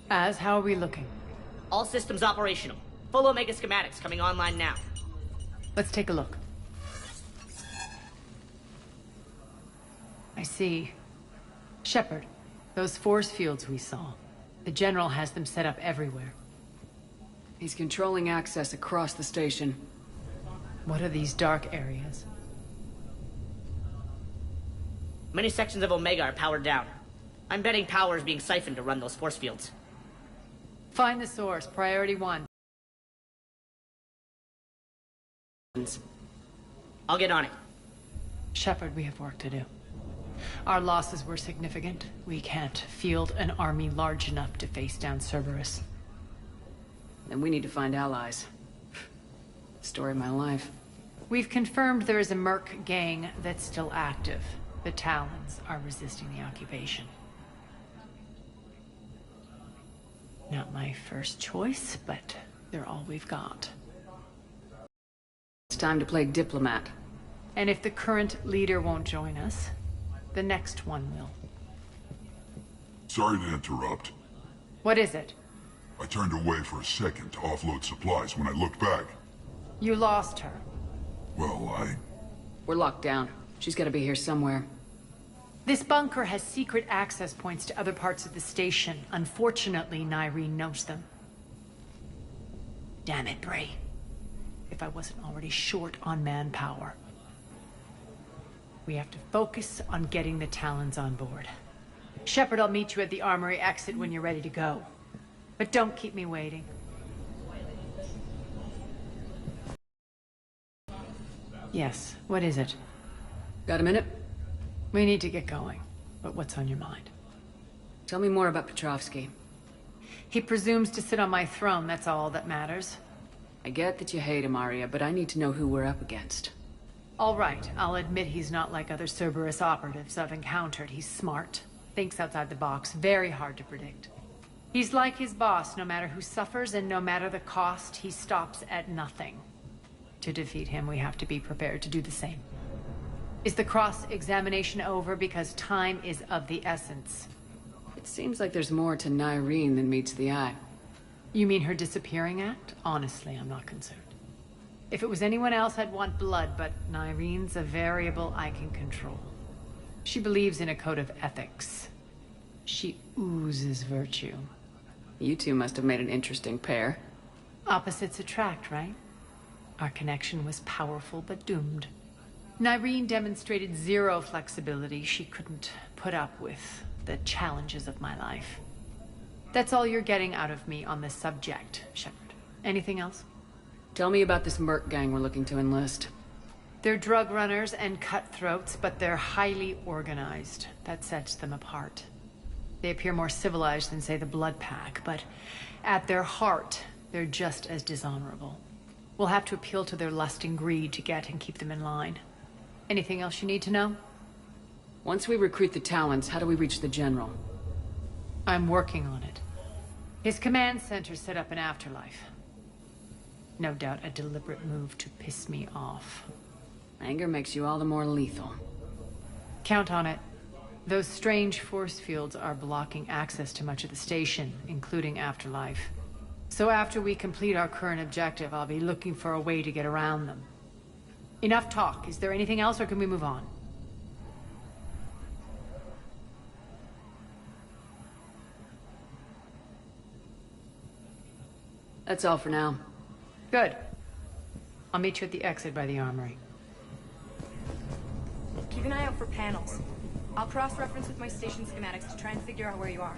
How are we looking? All systems operational. Full Omega schematics coming online now. Let's take a look. I see. Shepard, those force fields we saw. The General has them set up everywhere. He's controlling access across the station. What are these dark areas? Many sections of Omega are powered down. I'm betting power is being siphoned to run those force fields. Find the source, priority 1. I'll get on it. Shepard, we have work to do. Our losses were significant. We can't field an army large enough to face down Cerberus. Then we need to find allies. Story of my life. We've confirmed there is a Merc gang that's still active. The Talons are resisting the occupation. Not my first choice, but they're all we've got. It's time to play diplomat. And if the current leader won't join us, the next one will. Sorry to interrupt. What is it? I turned away for a second to offload supplies. When I looked back, You lost her. well, We're locked down. She's gotta be here somewhere. This bunker has secret access points to other parts of the station. Unfortunately, Nyreen knows them. Damn it, Bray. If I wasn't already short on manpower. We have to focus on getting the Talons on board. Shepard, I'll meet you at the armory exit when you're ready to go. But don't keep me waiting. Yes, what is it? Got a minute? We need to get going. But what's on your mind? Tell me more about Petrovsky. He presumes to sit on my throne, that's all that matters. I get that you hate him, Arya, but I need to know who we're up against. All right, I'll admit he's not like other Cerberus operatives I've encountered. He's smart, thinks outside the box, very hard to predict. He's like his boss, no matter who suffers and no matter the cost, he stops at nothing. To defeat him, we have to be prepared to do the same. Is the cross-examination over because time is of the essence? It seems like there's more to Nyreen than meets the eye. You mean her disappearing act? Honestly, I'm not concerned. If it was anyone else, I'd want blood, but Nyreen's a variable I can control. She believes in a code of ethics. She oozes virtue. You two must have made an interesting pair. Opposites attract, right? Our connection was powerful but doomed. Nyreen demonstrated zero flexibility. She couldn't put up with the challenges of my life. That's all you're getting out of me on this subject, Shepard. Anything else? Tell me about this Merc gang we're looking to enlist. They're drug runners and cutthroats, but they're highly organized. That sets them apart. They appear more civilized than, say, the Blood Pack, but at their heart, they're just as dishonorable. We'll have to appeal to their lust and greed to get and keep them in line. Anything else you need to know? Once we recruit the Talons, how do we reach the General? I'm working on it. His command center's set up in Afterlife. No doubt a deliberate move to piss me off. Anger makes you all the more lethal. Count on it. Those strange force fields are blocking access to much of the station, including Afterlife. So after we complete our current objective, I'll be looking for a way to get around them. Enough talk. Is there anything else, or can we move on? That's all for now. Good. I'll meet you at the exit by the armory. Keep an eye out for panels. I'll cross-reference with my station schematics to try and figure out where you are.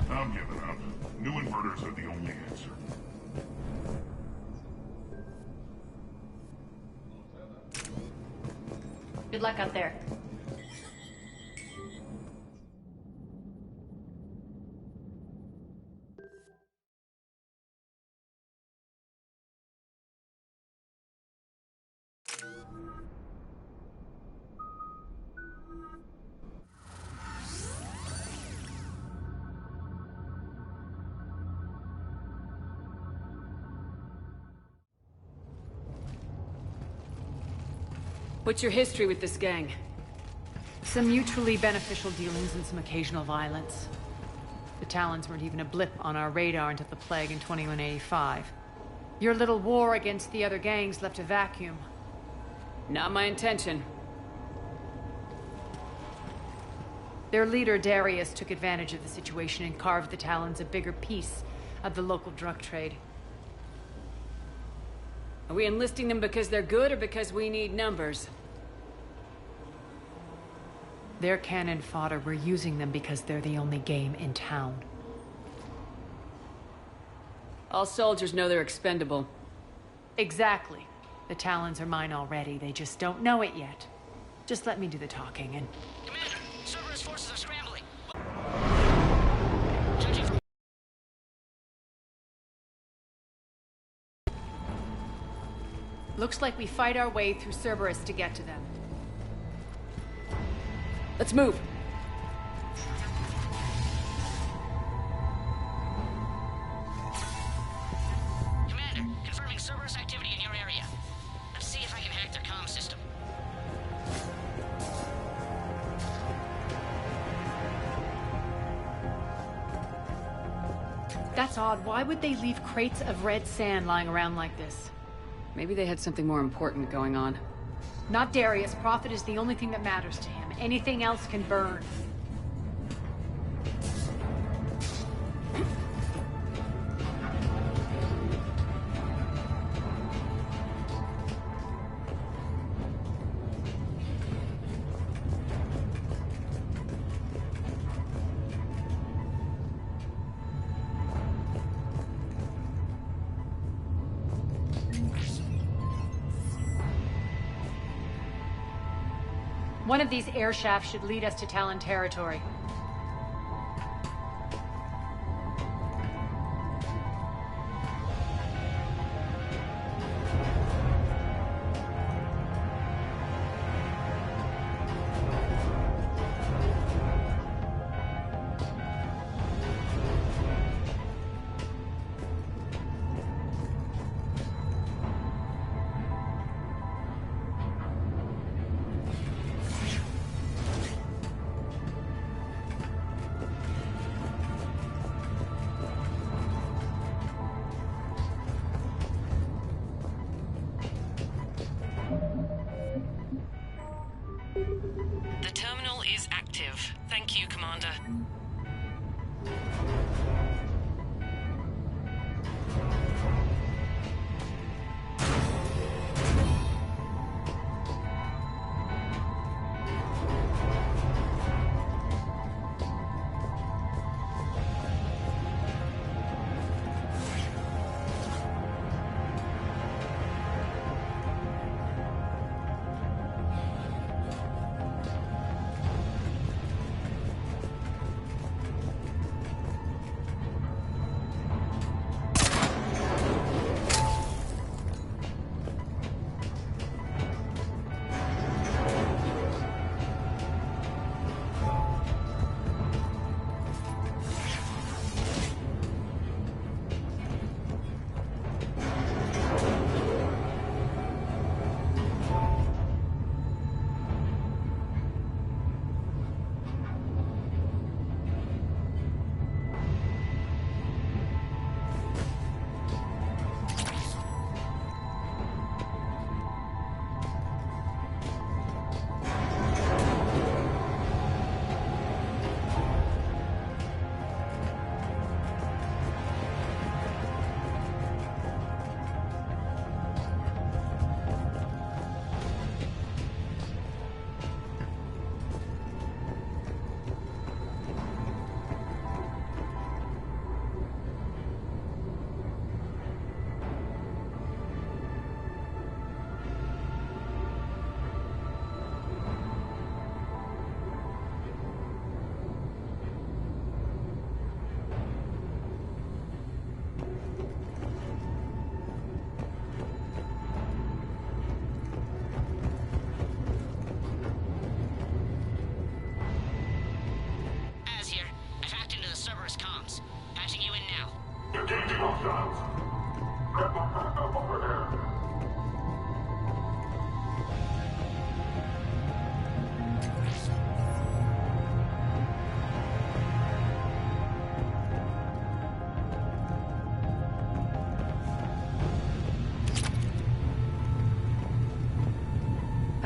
I'm giving up. New inverters are the only answer. Good luck out there. What's your history with this gang? Some mutually beneficial dealings and some occasional violence. The Talons weren't even a blip on our radar until the Plague in 2185. Your little war against the other gangs left a vacuum. Not my intention. Their leader, Darius, took advantage of the situation and carved the Talons a bigger piece of the local drug trade. Are we enlisting them because they're good or because we need numbers? They're cannon fodder. We're using them because they're the only game in town. All soldiers know they're expendable. Exactly. The Talons are mine already. They just don't know it yet. Just let me do the talking and... Commander, Cerberus forces are scrambling. Looks like we fight our way through Cerberus to get to them. Let's move. Commander, confirming Cerberus activity in your area. Let's see if I can hack their comm system. That's odd. Why would they leave crates of red sand lying around like this? Maybe they had something more important going on. Not Darius. Profit is the only thing that matters to him. Anything else can burn. One of these air shafts should lead us to Talon territory. The terminal is active. Thank you, Commander.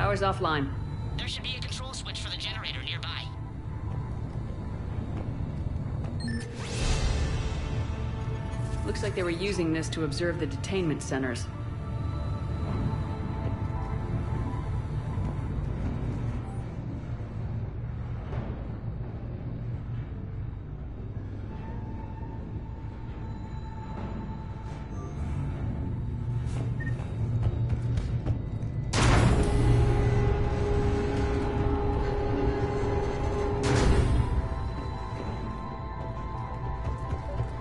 Power's offline. There should be a control switch for the generator nearby. Looks like they were using this to observe the detainment centers.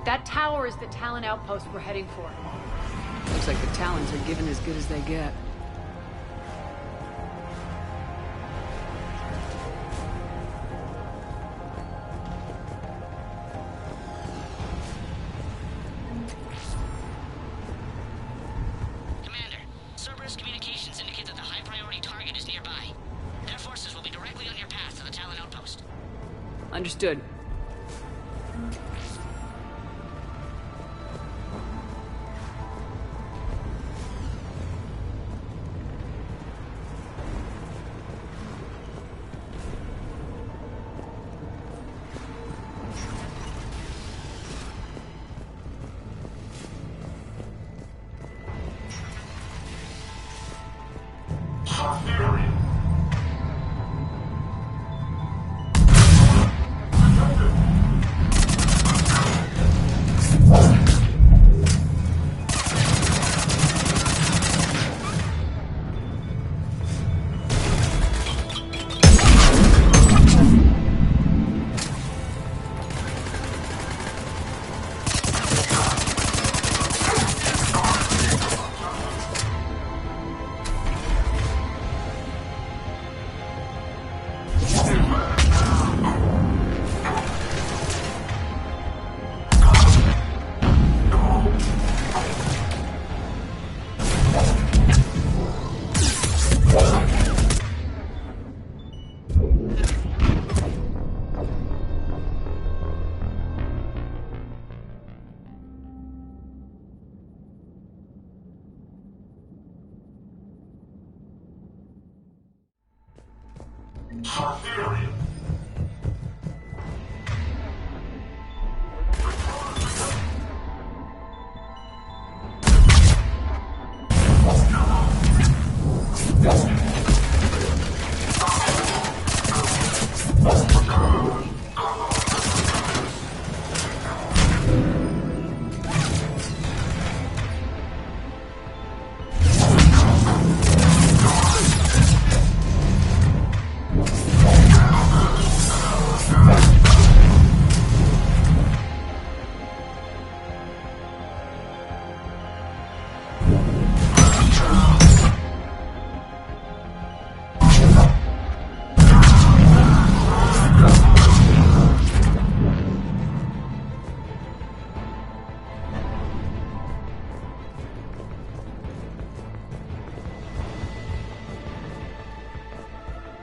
That tower is the Talon outpost we're heading for. Looks like the Talons are given as good as they get. Commander, Cerberus communications indicate that the high-priority target is nearby. Their forces will be directly on your path to the Talon outpost. Understood.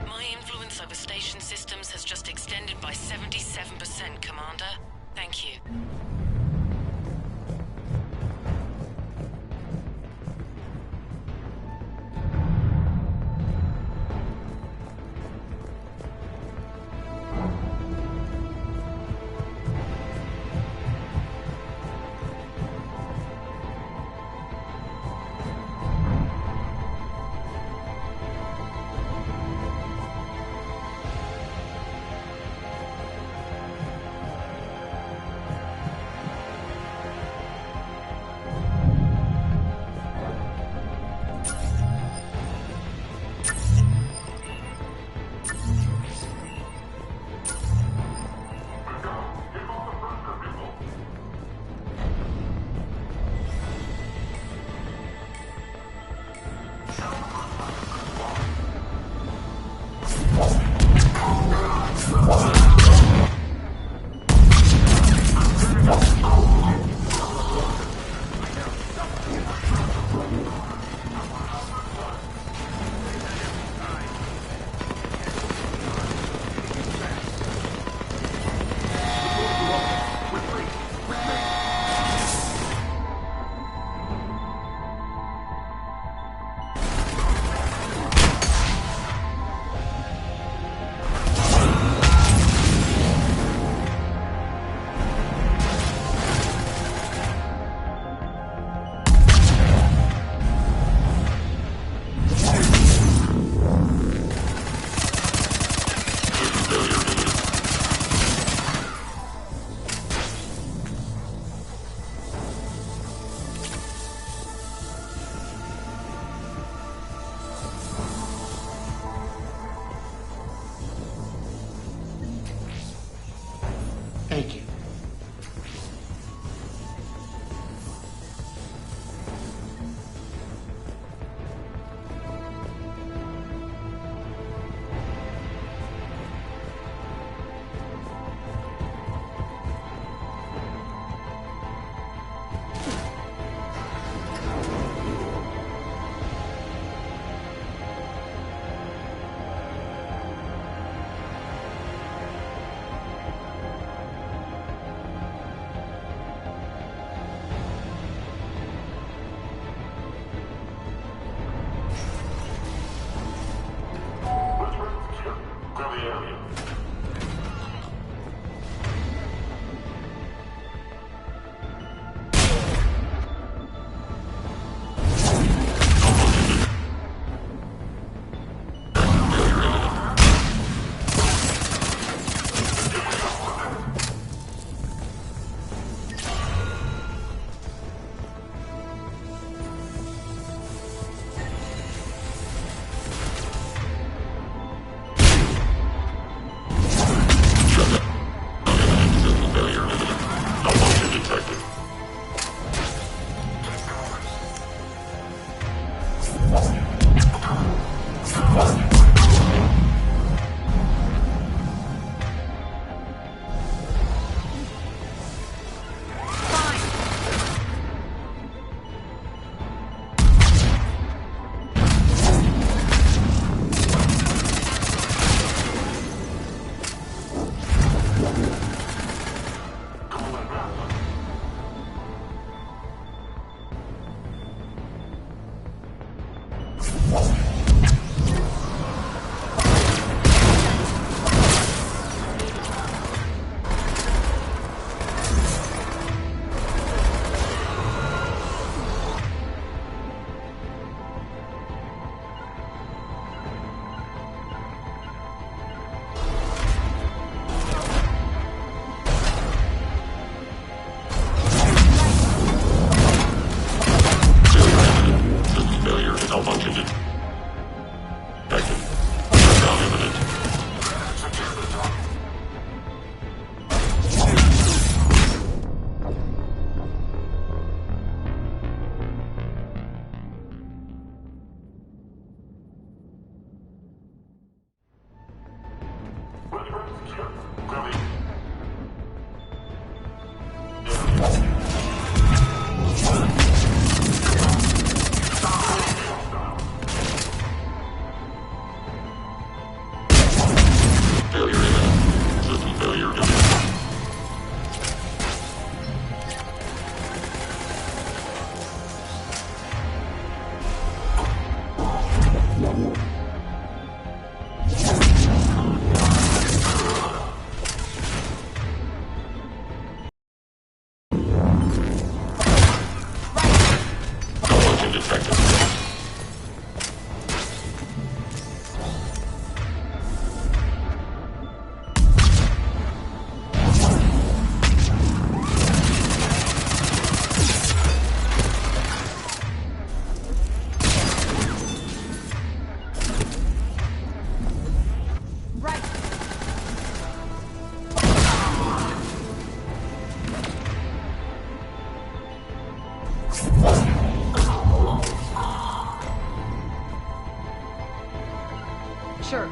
My influence over station systems has just extended by 77%, Commander. Thank you. detected. Sure.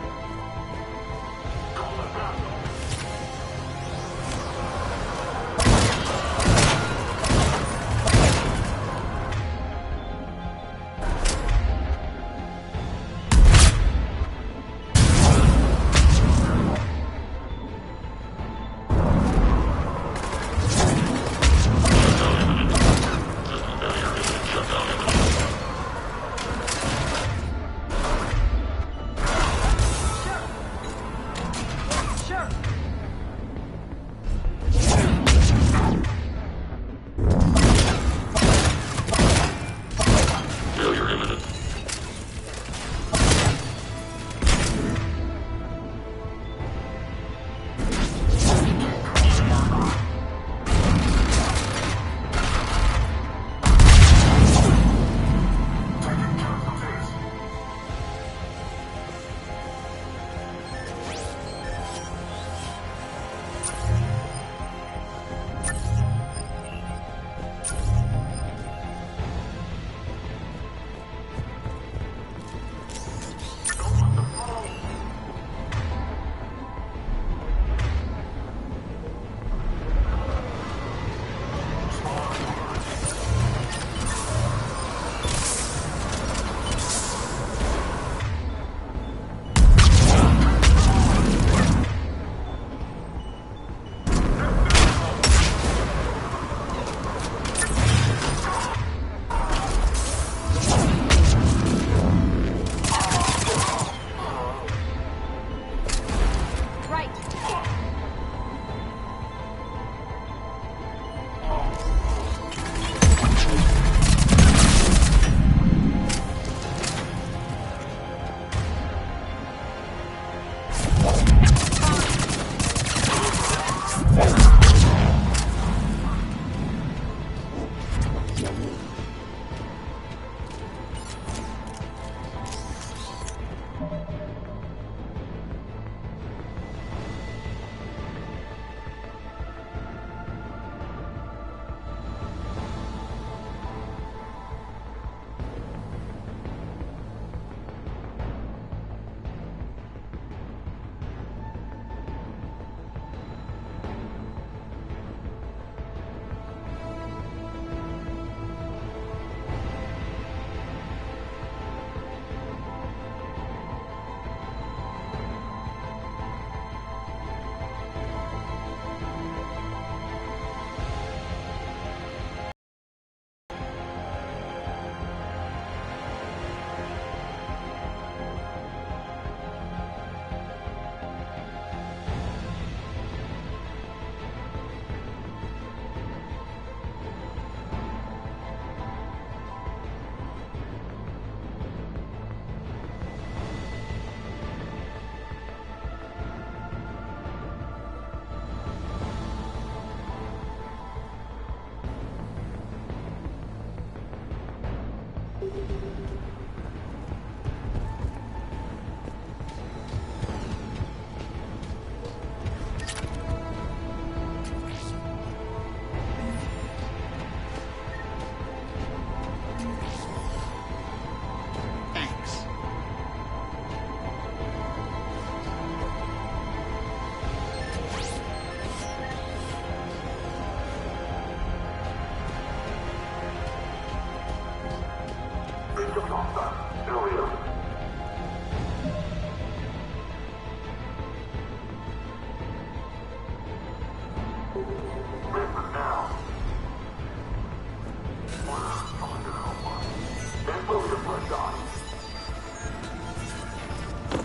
Failure imminent.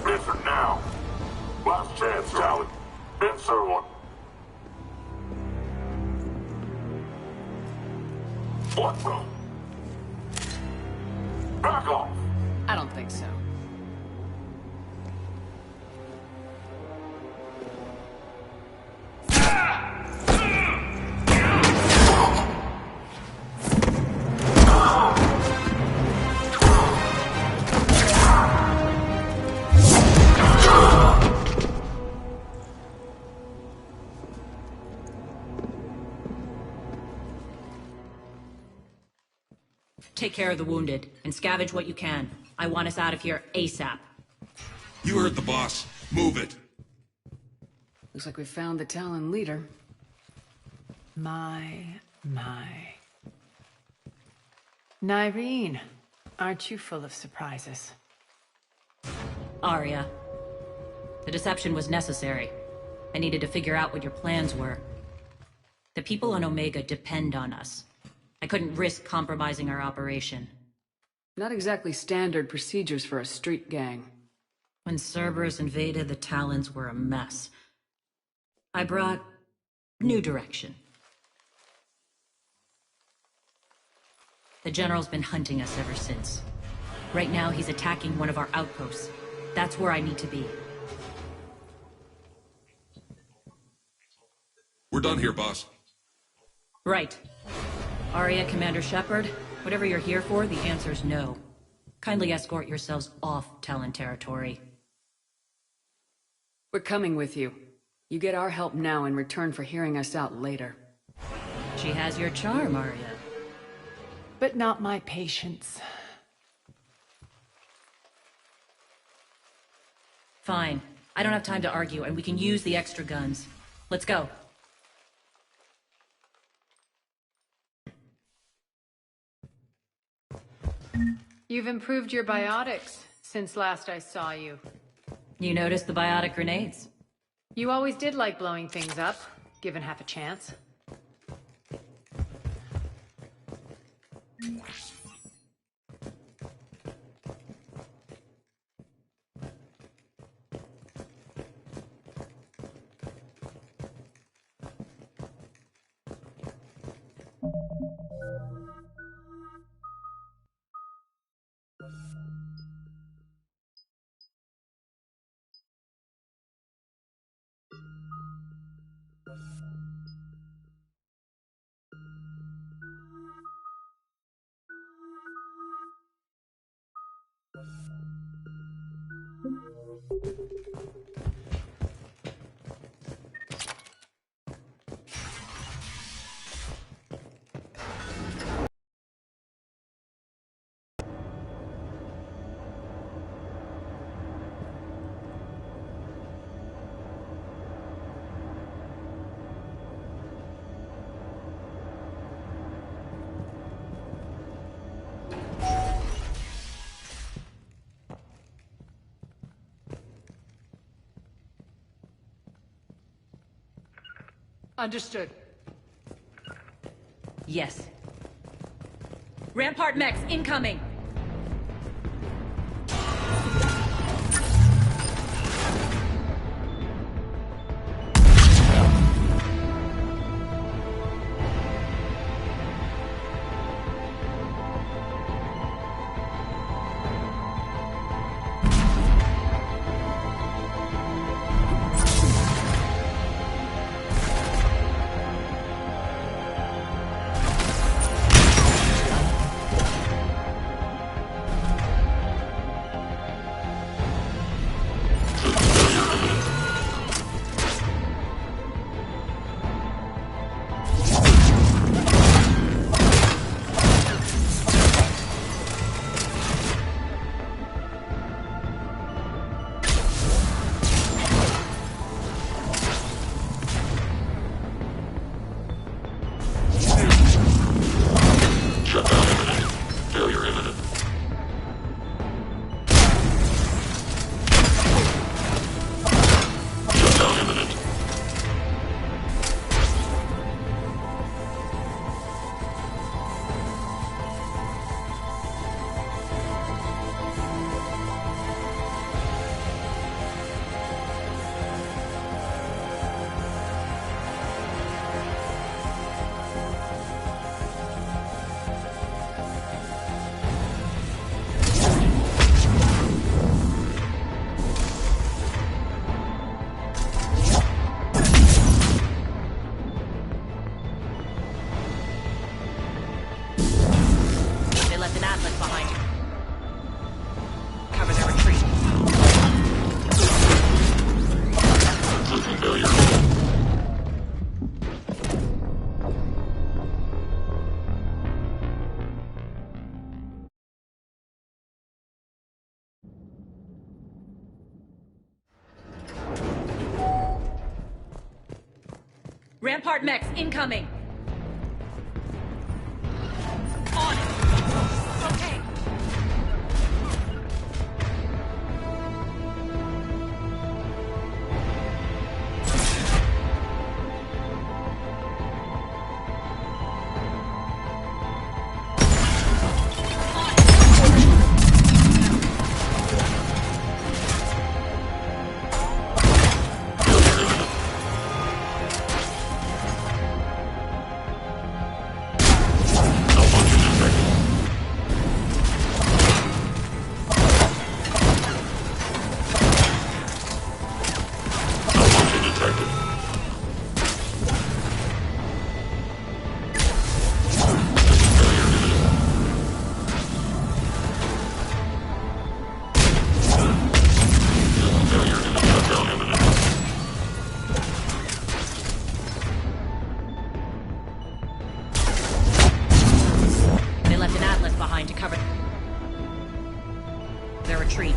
Answer now. Last chance, Talon. Answer one. What, bro? Back off! I don't think so. Take care of the wounded, and scavenge what you can. I want us out of here ASAP. You heard the boss. Move it. Looks like we found the Talon leader. My. Nyreen, aren't you full of surprises? Arya. The deception was necessary. I needed to figure out what your plans were. The people on Omega depend on us. I couldn't risk compromising our operation. Not exactly standard procedures for a street gang. When Cerberus invaded, the Talons were a mess. I brought new direction. The General's been hunting us ever since. Right now, he's attacking one of our outposts. That's where I need to be. We're done here, boss. Right. Arya, Commander Shepard, whatever you're here for, the answer's no. Kindly escort yourselves off Talon territory. We're coming with you. You get our help now in return for hearing us out later. She has your charm, Arya. But not my patience. Fine. I don't have time to argue, and we can use the extra guns. Let's go. You've improved your biotics since last I saw you. You noticed the biotic grenades? You always did like blowing things up, given half a chance. Understood. Yes. Rampart mechs incoming! Rampart mechs incoming! Okay. They left an Atlas behind to cover their retreat.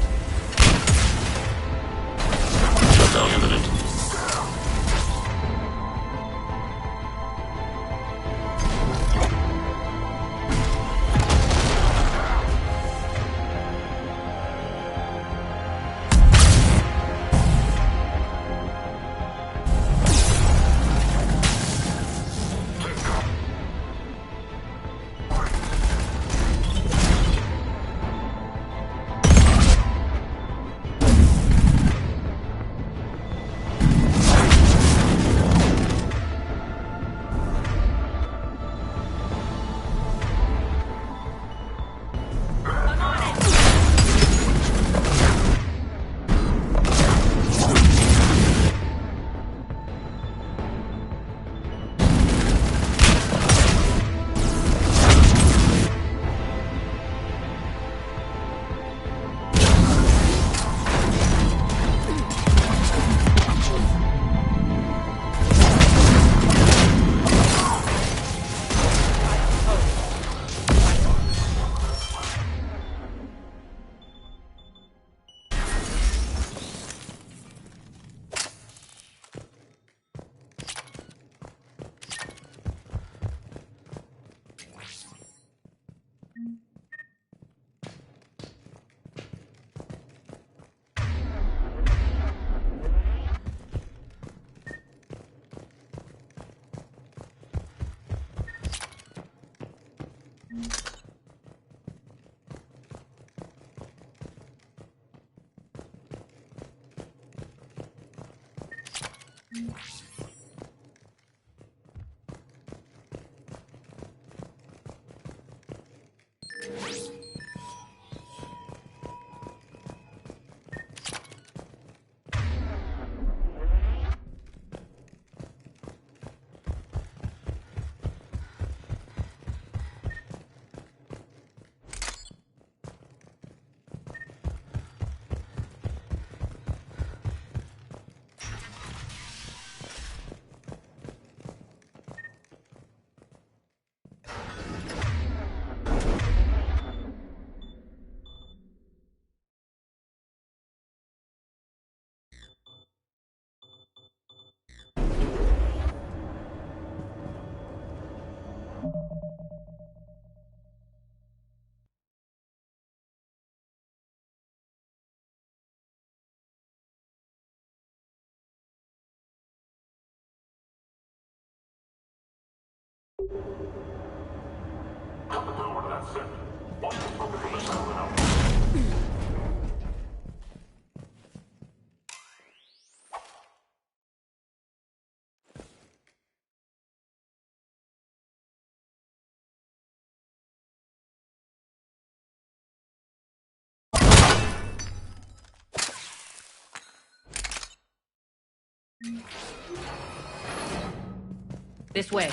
This way.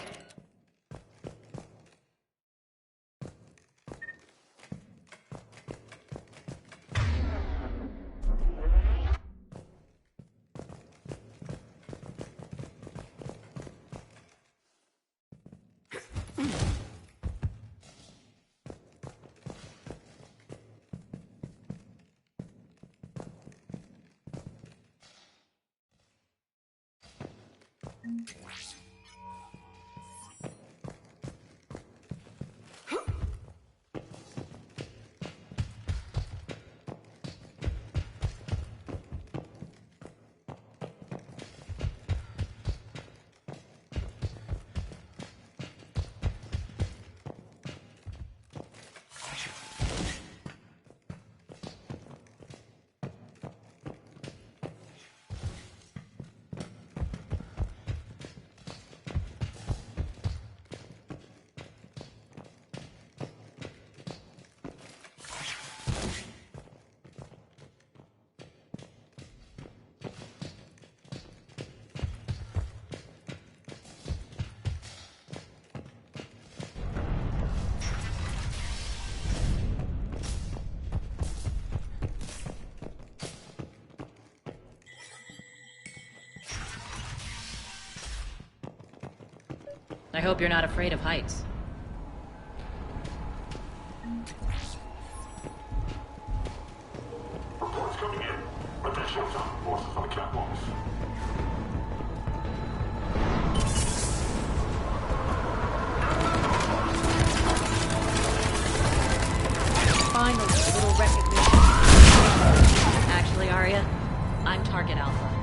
I hope you're not afraid of heights. Reports coming in. Attention, top forces on the catwalks. Finally, a little recognition. Actually, Arya, I'm Target Alpha.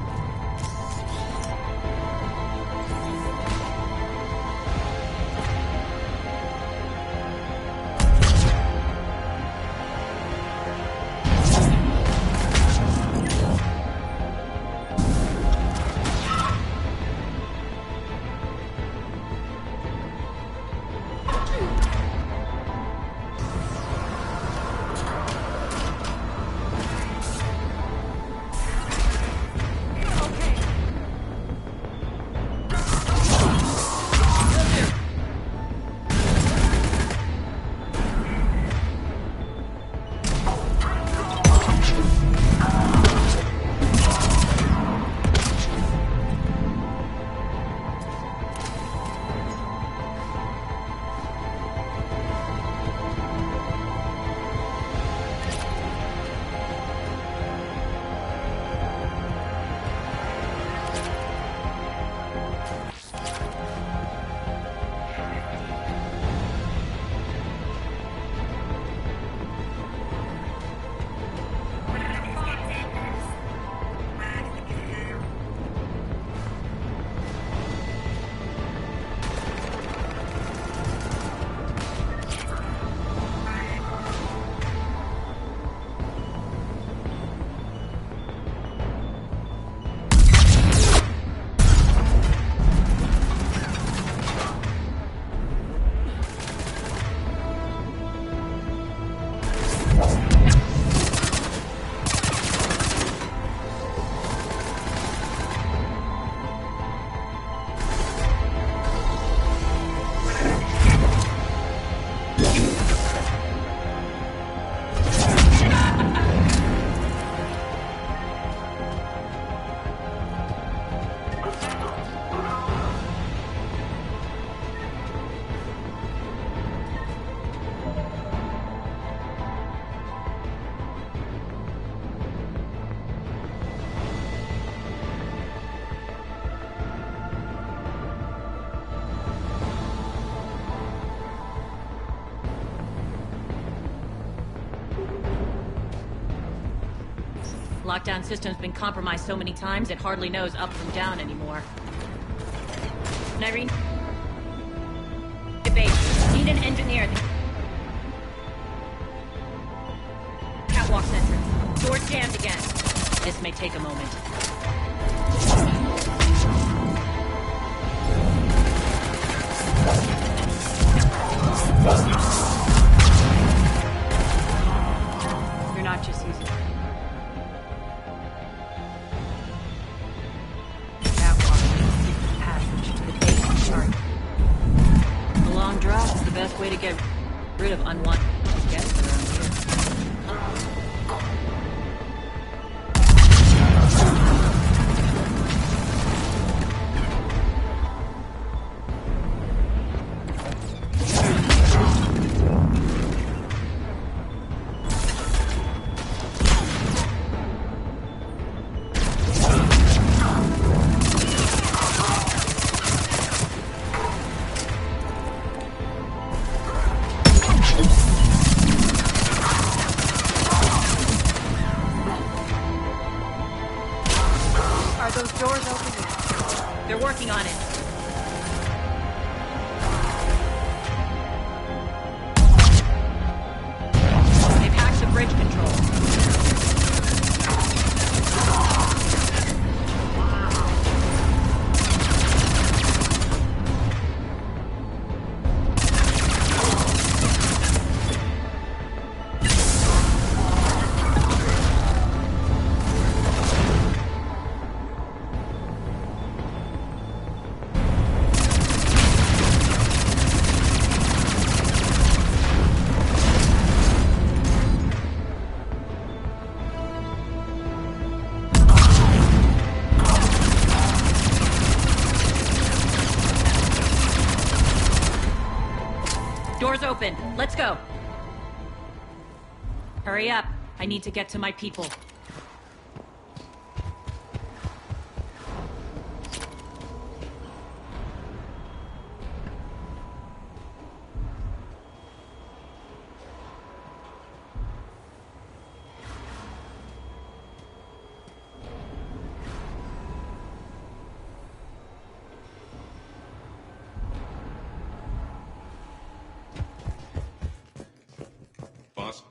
Lockdown system's been compromised so many times it hardly knows up from down anymore. Nyreen? Debate. Need an engineer. Catwalk entrance. Doors jammed again. This may take a moment. You're not just using Draft is the best way to get rid of unwanted guests around here. open. Let's go. Hurry up. I need to get to my people. Boss?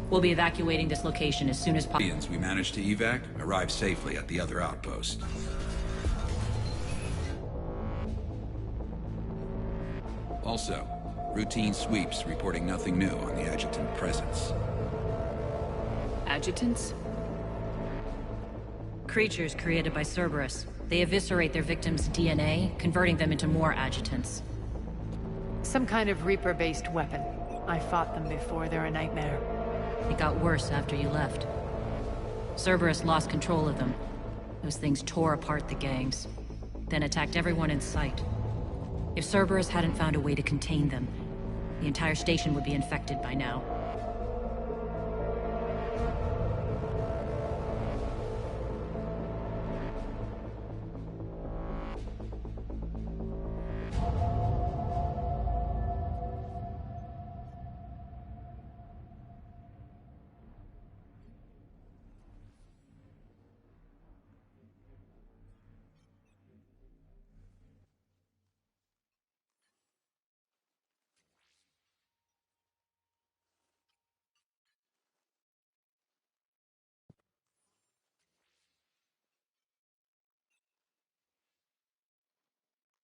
We'll be evacuating this location as soon as possible. We managed to evac, arrived safely at the other outpost. Also, routine sweeps reporting nothing new on the adjutant presence. Adjutants? Creatures created by Cerberus. They eviscerate their victims' DNA, converting them into more adjutants. Some kind of Reaper-based weapon. I fought them before, they're a nightmare. It got worse after you left. Cerberus lost control of them. Those things tore apart the gangs, then attacked everyone in sight. If Cerberus hadn't found a way to contain them, the entire station would be infected by now.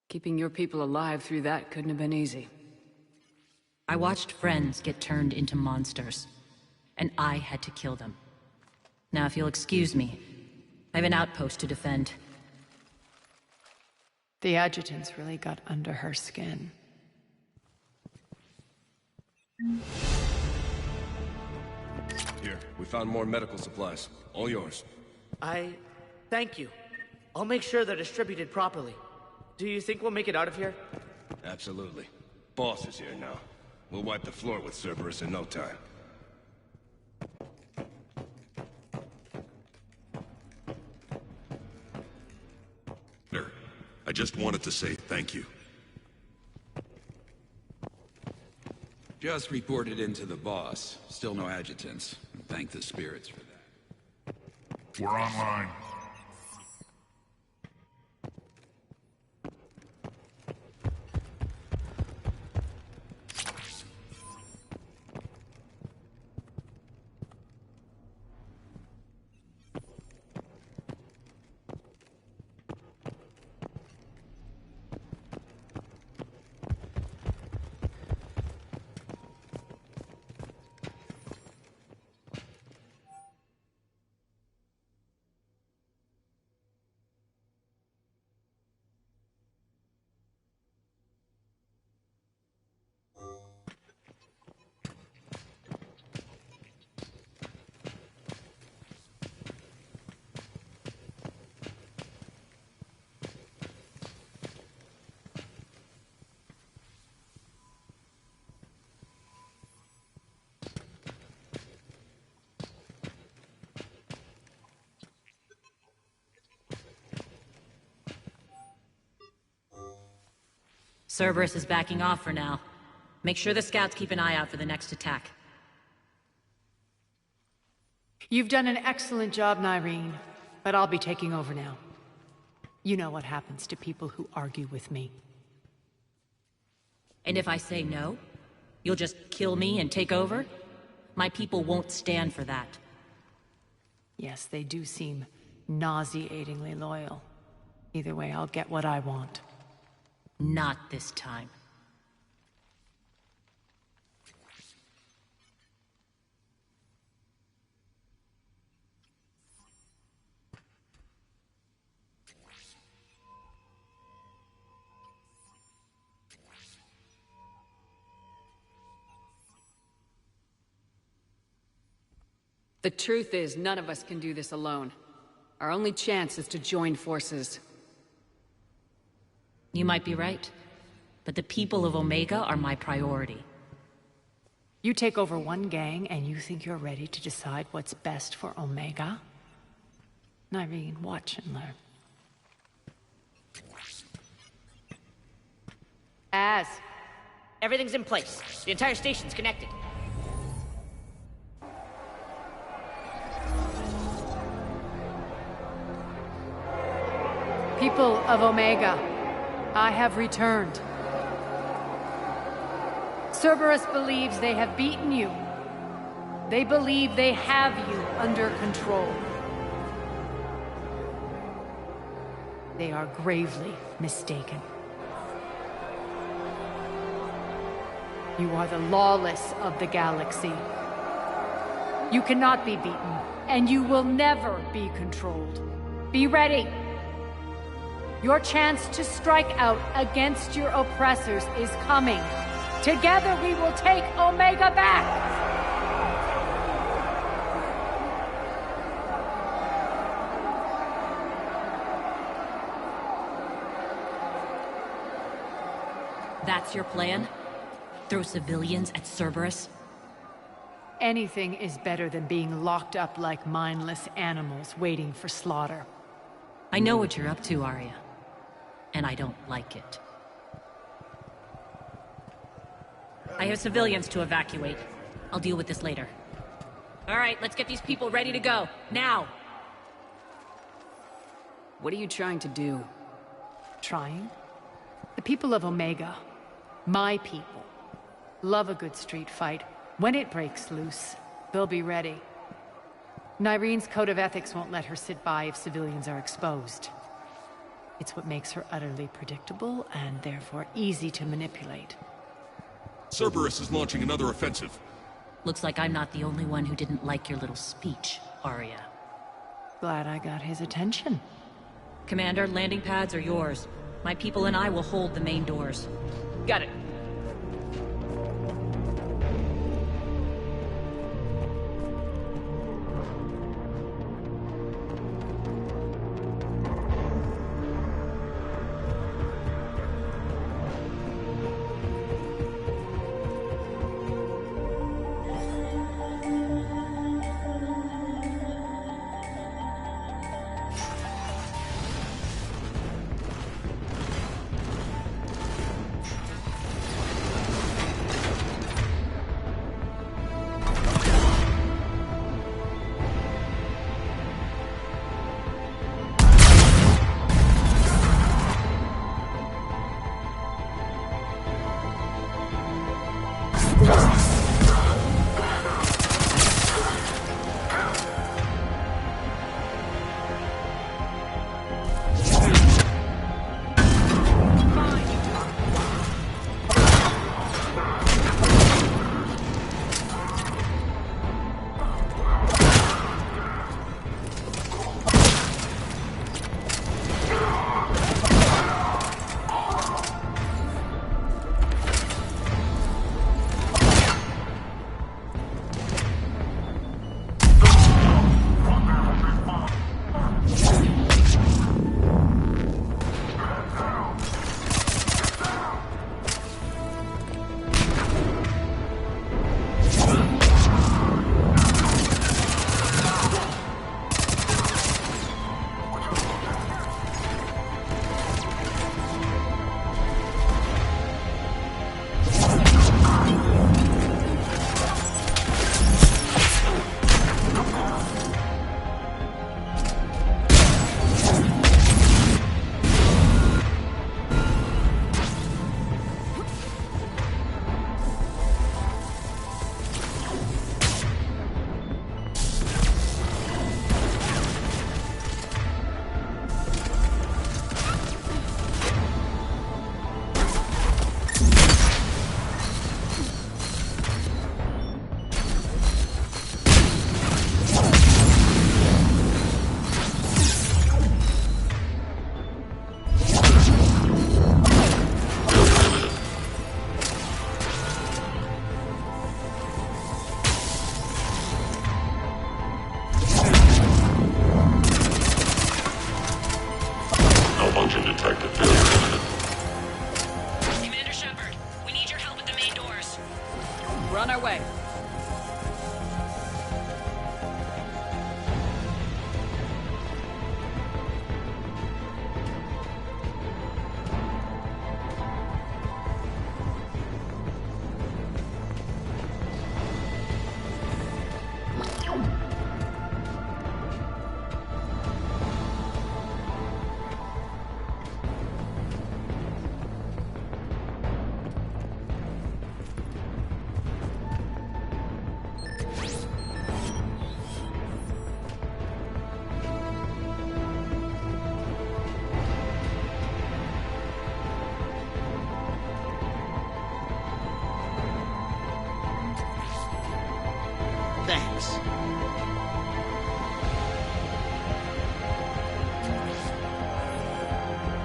Keeping your people alive through that couldn't have been easy. I watched friends get turned into monsters, and I had to kill them. Now, if you'll excuse me, I have an outpost to defend. The adjutants really got under her skin. Here, we found more medical supplies. All yours. Thank you. I'll make sure they're distributed properly. Do you think we'll make it out of here? Absolutely. Boss is here now. We'll wipe the floor with Cerberus in no time. I just wanted to say thank you. Just reported into the boss. Still no adjutants. Thank the spirits for that. We're online. Cerberus is backing off for now. Make sure the scouts keep an eye out for the next attack. You've done an excellent job, Nyreen, but I'll be taking over now. You know what happens to people who argue with me. And if I say no, you'll just kill me and take over? My people won't stand for that. Yes, they do seem nauseatingly loyal. Either way, I'll get what I want. Not this time. The truth is, none of us can do this alone. Our only chance is to join forces. You might be right, but the people of Omega are my priority. You take over one gang and you think you're ready to decide what's best for Omega? Nyreen, watch and learn. Az. Everything's in place. The entire station's connected. People of Omega, I have returned. Cerberus believes they have beaten you. They believe they have you under control. They are gravely mistaken. You are the lawless of the galaxy. You cannot be beaten, and you will never be controlled. Be ready. Your chance to strike out against your oppressors is coming. Together we will take Omega back! That's your plan? Throw civilians at Cerberus? Anything is better than being locked up like mindless animals waiting for slaughter. I know what you're up to, Arya. And I don't like it. I have civilians to evacuate. I'll deal with this later. All right, let's get these people ready to go. Now! What are you trying to do? Trying? The people of Omega, my people, love a good street fight. When it breaks loose, they'll be ready. Nyreen's code of ethics won't let her sit by if civilians are exposed. It's what makes her utterly predictable and therefore easy to manipulate. Cerberus is launching another offensive. Looks like I'm not the only one who didn't like your little speech, Arya. Glad I got his attention. Commander, landing pads are yours. My people and I will hold the main doors. Got it.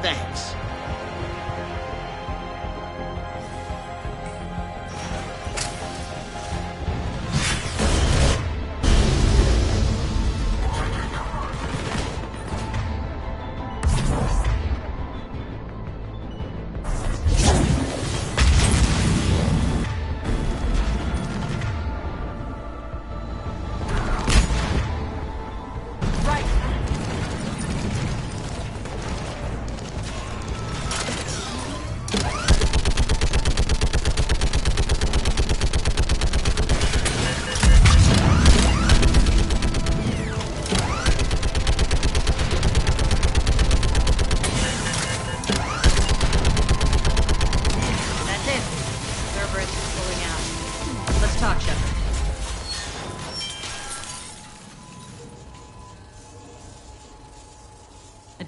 Thanks.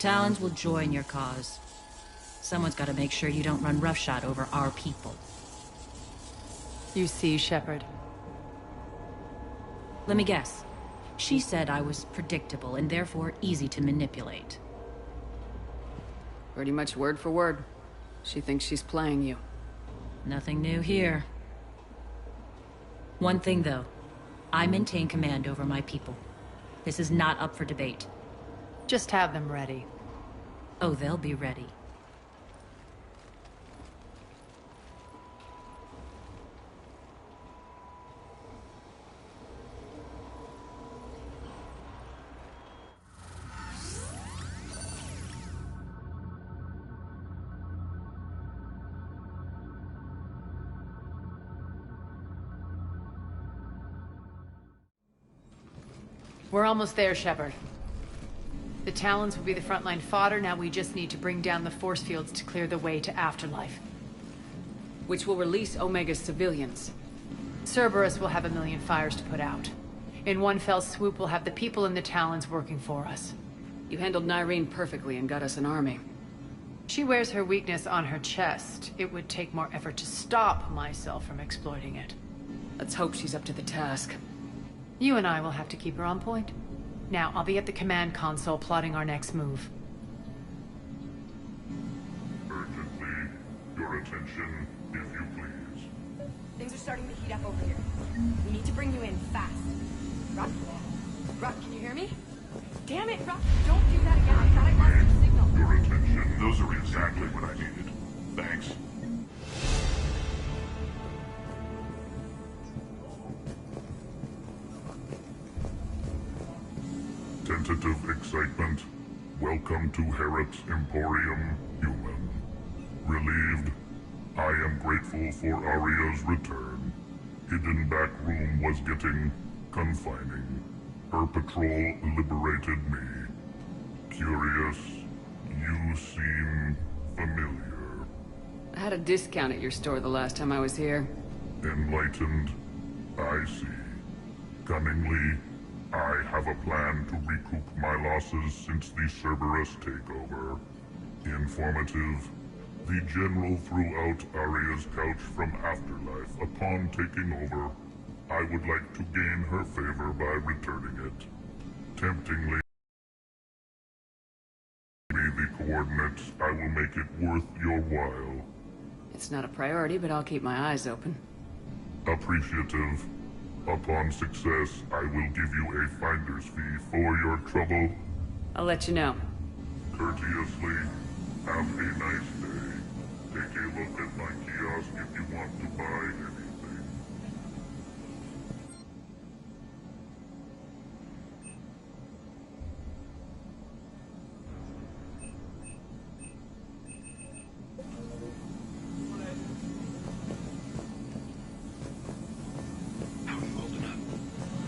Talons will join your cause. Someone's got to make sure you don't run roughshod over our people. You see, Shepard. Let me guess. She said I was predictable and therefore easy to manipulate. Pretty much word for word. She thinks she's playing you. Nothing new here. One thing, though. I maintain command over my people. This is not up for debate. Just have them ready. Oh, they'll be ready. We're almost there, Shepard. The Talons will be the frontline fodder, now we just need to bring down the force fields to clear the way to Afterlife. Which will release Omega's civilians. Cerberus will have 1 million fires to put out. In one fell swoop, we'll have the people in the Talons working for us. You handled Nyreen perfectly and got us an army. She wears her weakness on her chest. It would take more effort to stop myself from exploiting it. Let's hope she's up to the task. You and I will have to keep her on point. Now, I'll be at the command console plotting our next move. Urgently, your attention, if you please. Things are starting to heat up over here. We need to bring you in fast. Rock? Rock, can you hear me? Damn it, Rock! Don't do that again. I thought I lost your signal. Your attention. Those are exactly what I needed. Thanks. Tentative excitement. Welcome to Herod Emporium, human. Relieved. I am grateful for Aria's return. Hidden back room was getting confining. Her patrol liberated me. Curious. You seem familiar. I had a discount at your store the last time I was here. Enlightened. I see. Cunningly, I have a plan to recoup my losses since the Cerberus takeover. Informative. The General threw out Aria's couch from Afterlife upon taking over. I would like to gain her favor by returning it. Temptingly, give me the coordinates. I will make it worth your while. It's not a priority, but I'll keep my eyes open. Appreciative. Upon success, I will give you a finder's fee for your trouble. I'll let you know. Courteously, have a nice day. Take a look at my kiosk if you want to buy anything.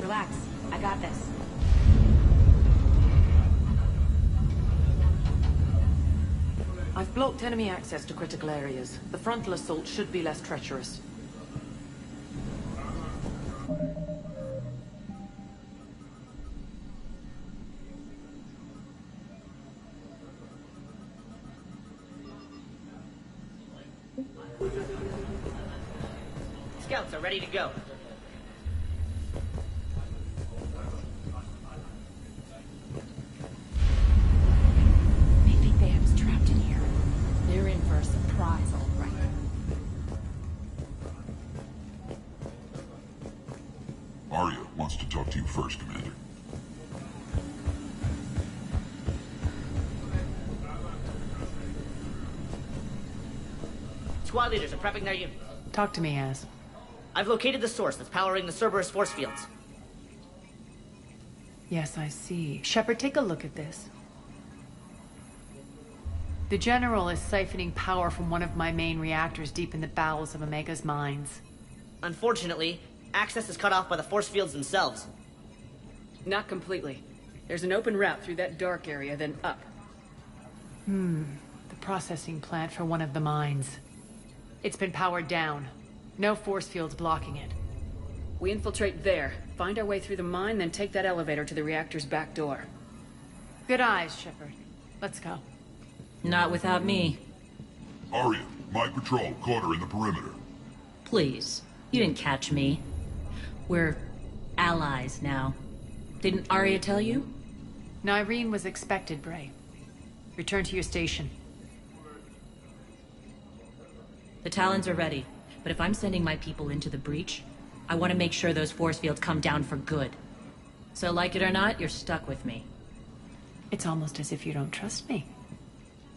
Relax. I got this. I've blocked enemy access to critical areas. The frontal assault should be less treacherous. Scouts are ready to go. They think they have us trapped in here. Squad leaders are prepping their unit. Talk to me, Az. I've located the source that's powering the Cerberus force fields. Yes, I see. Shepard, take a look at this. The General is siphoning power from one of my main reactors deep in the bowels of Omega's mines. Unfortunately, access is cut off by the force fields themselves. Not completely. There's an open route through that dark area, then up. The processing plant for one of the mines. It's been powered down. No force fields blocking it. We infiltrate there, find our way through the mine, then take that elevator to the reactor's back door. Good eyes, Shepard. Let's go. Not without me. Arya, my patrol caught her in the perimeter. Please. You didn't catch me. We're allies now. Didn't Arya tell you? Nyreen was expected, Bray. Return to your station. The Talons are ready, but if I'm sending my people into the breach, I want to make sure those force fields come down for good. So like it or not, you're stuck with me. It's almost as if you don't trust me.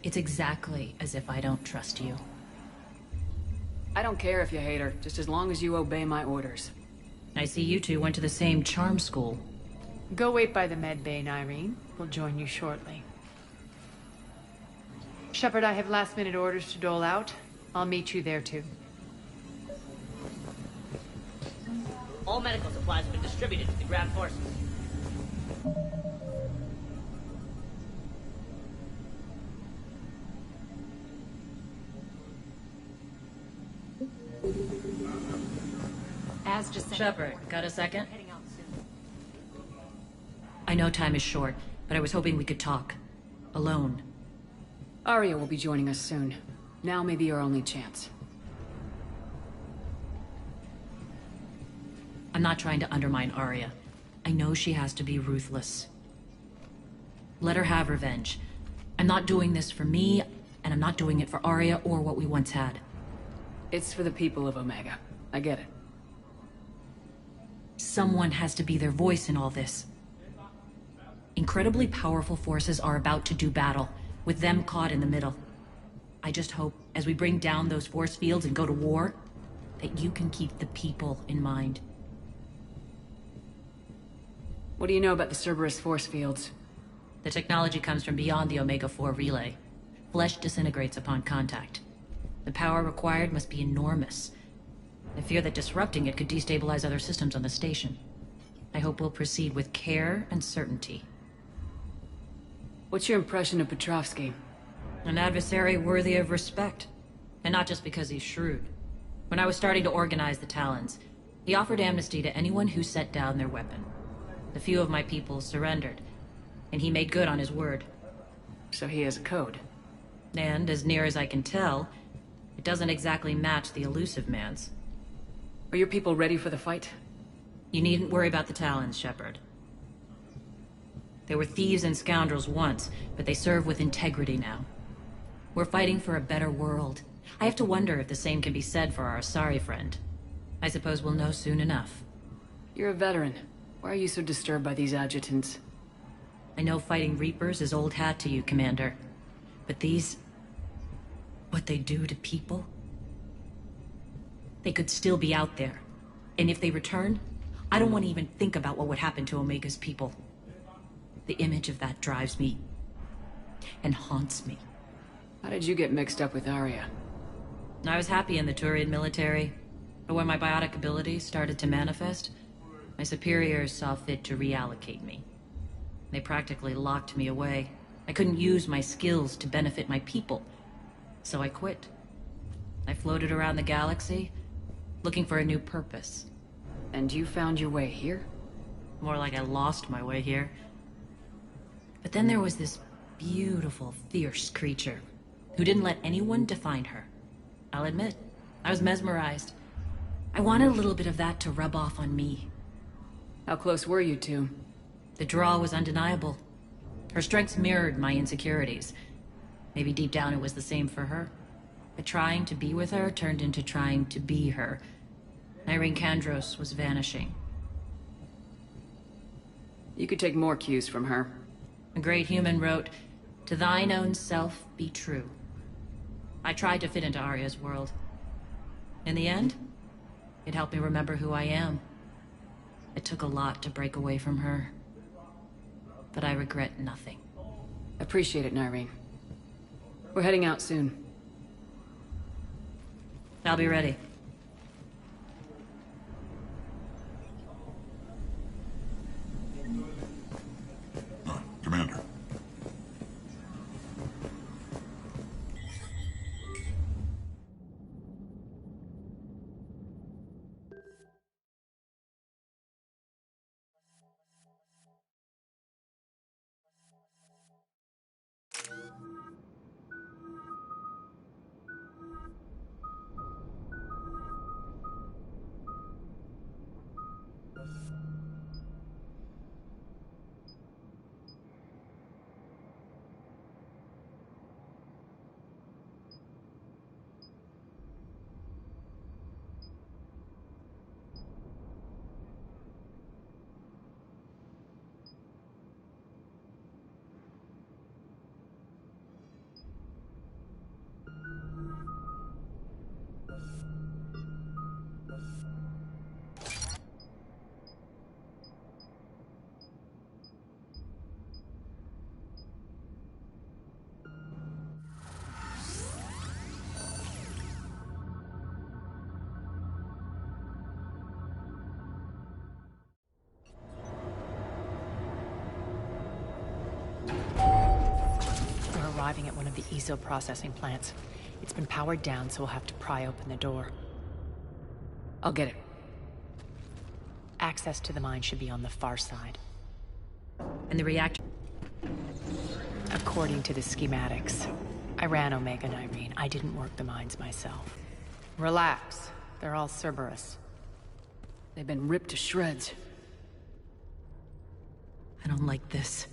It's exactly as if I don't trust you. I don't care if you hate her, just as long as you obey my orders. I see you two went to the same charm school. Go wait by the med bay, Nyreen. We'll join you shortly. Shepard, I have last-minute orders to dole out. I'll meet you there, too. All medical supplies have been distributed to the ground forces. As just said. Shepard, got a second? I know time is short, but I was hoping we could talk. Alone. Arya will be joining us soon. Now may be our only chance. I'm not trying to undermine Arya. I know she has to be ruthless. Let her have revenge. I'm not doing this for me, and I'm not doing it for Arya or what we once had. It's for the people of Omega. I get it. Someone has to be their voice in all this. Incredibly powerful forces are about to do battle, with them caught in the middle. I just hope, as we bring down those force fields and go to war, that you can keep the people in mind. What do you know about the Cerberus force fields? The technology comes from beyond the Omega-4 relay. Flesh disintegrates upon contact. The power required must be enormous. I fear that disrupting it could destabilize other systems on the station. I hope we'll proceed with care and certainty. What's your impression of Petrovsky? An adversary worthy of respect. And not just because he's shrewd. When I was starting to organize the Talons, he offered amnesty to anyone who set down their weapon. A few of my people surrendered, and he made good on his word. So he has a code. And, as near as I can tell, it doesn't exactly match the Elusive Man's. Are your people ready for the fight? You needn't worry about the Talons, Shepard. They were thieves and scoundrels once, but they serve with integrity now. We're fighting for a better world. I have to wonder if the same can be said for our Asari friend. I suppose we'll know soon enough. You're a veteran. Why are you so disturbed by these adjutants? I know fighting Reapers is old hat to you, Commander. But these... what they do to people? They could still be out there. And if they return, I don't want to even think about what would happen to Omega's people. The image of that drives me... and haunts me. How did you get mixed up with Arya? I was happy in the Turian military, but when my biotic abilities started to manifest, my superiors saw fit to reallocate me. They practically locked me away. I couldn't use my skills to benefit my people, so I quit. I floated around the galaxy, looking for a new purpose. And you found your way here? More like I lost my way here. But then there was this beautiful, fierce creature who didn't let anyone define her. I'll admit, I was mesmerized. I wanted a little bit of that to rub off on me. How close were you two? The draw was undeniable. Her strengths mirrored my insecurities. Maybe deep down it was the same for her. But trying to be with her turned into trying to be her. Nyreen Kandros was vanishing. You could take more cues from her. A great human wrote, "To thine own self be true." I tried to fit into Arya's world, In the end, it helped me remember who I am. It took a lot to break away from her, but I regret nothing. Appreciate it, Nyreen. We're heading out soon. I'll be ready. Commander. Arriving at one of the ESO processing plants. It's been powered down, so we'll have to pry open the door. I'll get it. Access to the mine should be on the far side. And the reactor? According to the schematics. I ran Omega, Nyreen. I didn't work the mines myself. Relax. They're all Cerberus. They've been ripped to shreds. I don't like this.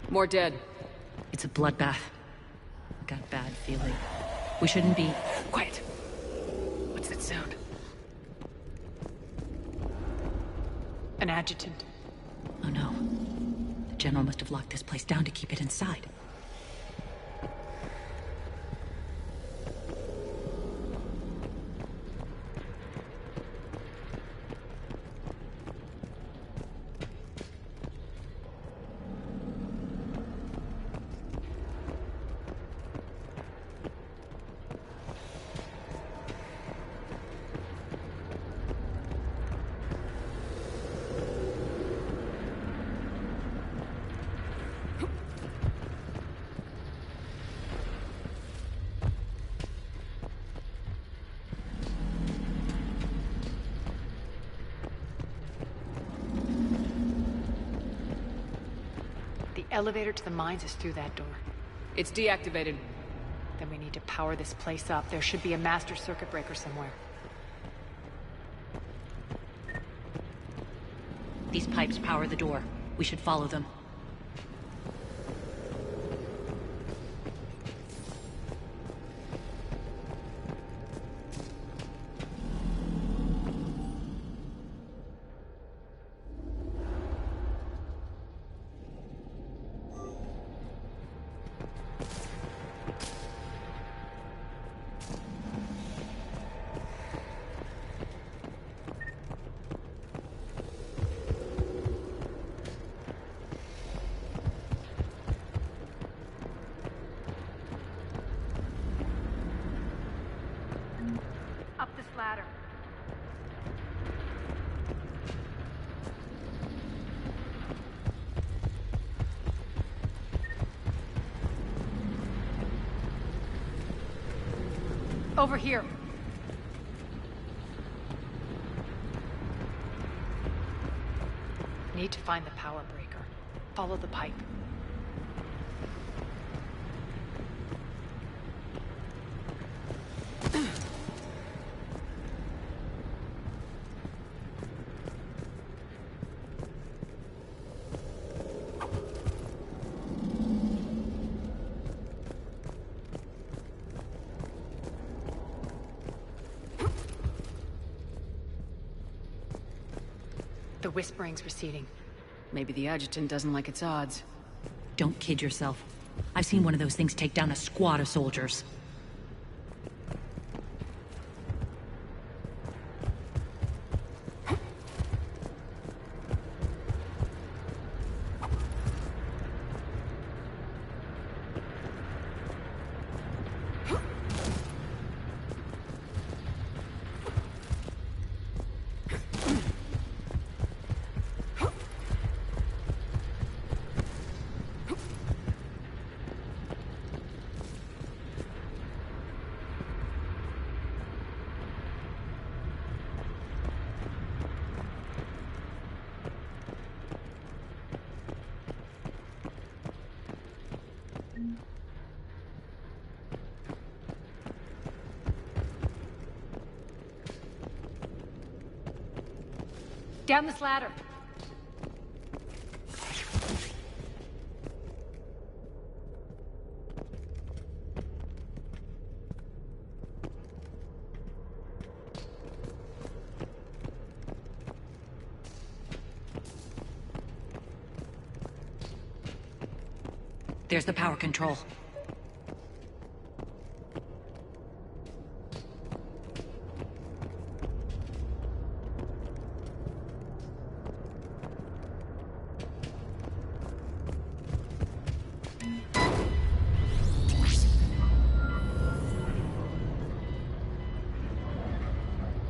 More dead. It's a bloodbath. I got a bad feeling. We shouldn't be... Quiet. What's that sound? An adjutant. Oh no. The General must have locked this place down to keep it inside. Elevator to the mines is through that door. It's deactivated. Then we need to power this place up. There should be a master circuit breaker somewhere. These pipes power the door. We should follow them. Over here. Need to find the power breaker. Follow the pipe. The whispering's receding. Maybe the adjutant doesn't like its odds. Don't kid yourself. I've seen one of those things take down a squad of soldiers. Down this ladder. There's the power control.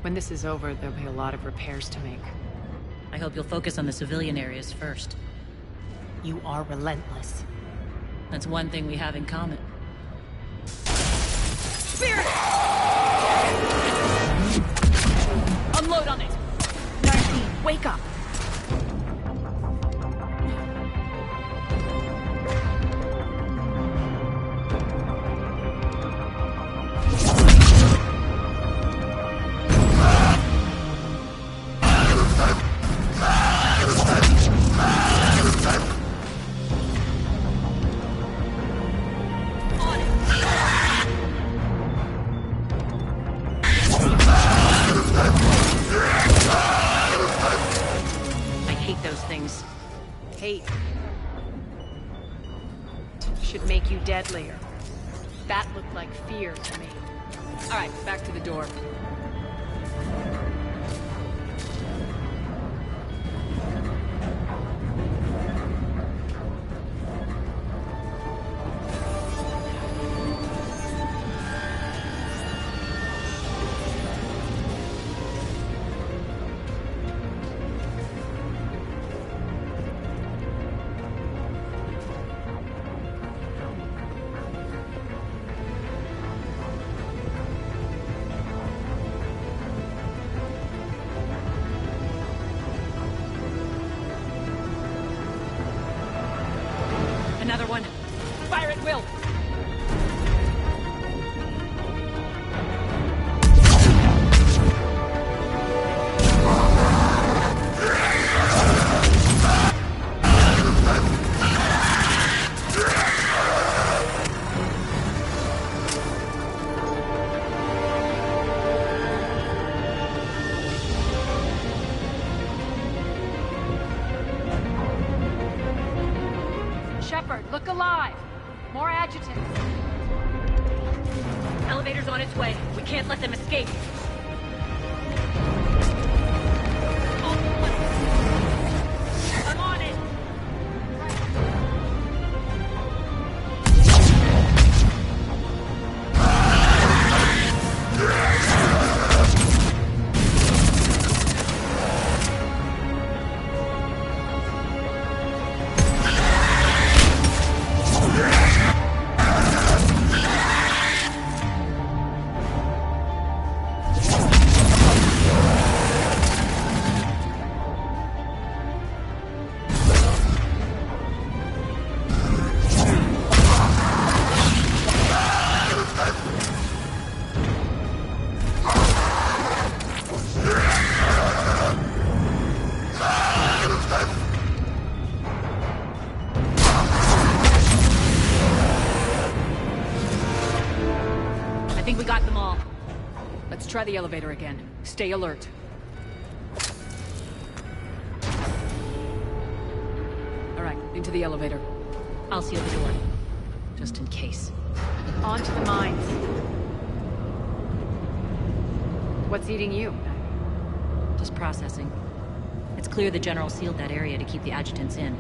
When this is over, there'll be a lot of repairs to make. I hope you'll focus on the civilian areas first. You are relentless. That's one thing we have in common. Spirit! Unload on it! Narcine, wake up! Deadlier. That looked like fear to me. All right, back to the door. Another one. Fire at will! Shepard, look alive! More adjutants! Elevator's on its way. We can't let them escape. I'm on it! Let's try the elevator again. Stay alert. Alright, into the elevator. I'll seal the door. Just in case. On to the mines. What's eating you? Just processing. It's clear the General sealed that area to keep the adjutants in.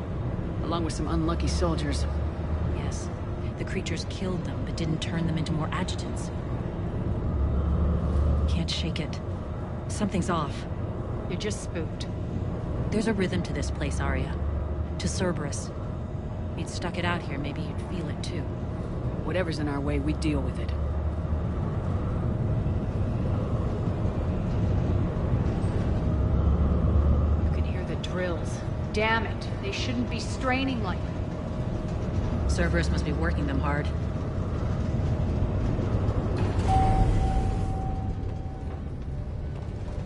Along with some unlucky soldiers. Yes. The creatures killed them, but didn't turn them into more adjutants. Can't shake it. Something's off. You're just spooked. There's a rhythm to this place, Arya. To Cerberus. If you'd stuck it out here, maybe you'd feel it too. Whatever's in our way, we deal with it. You can hear the drills. Damn it. They shouldn't be straining like that. Cerberus must be working them hard.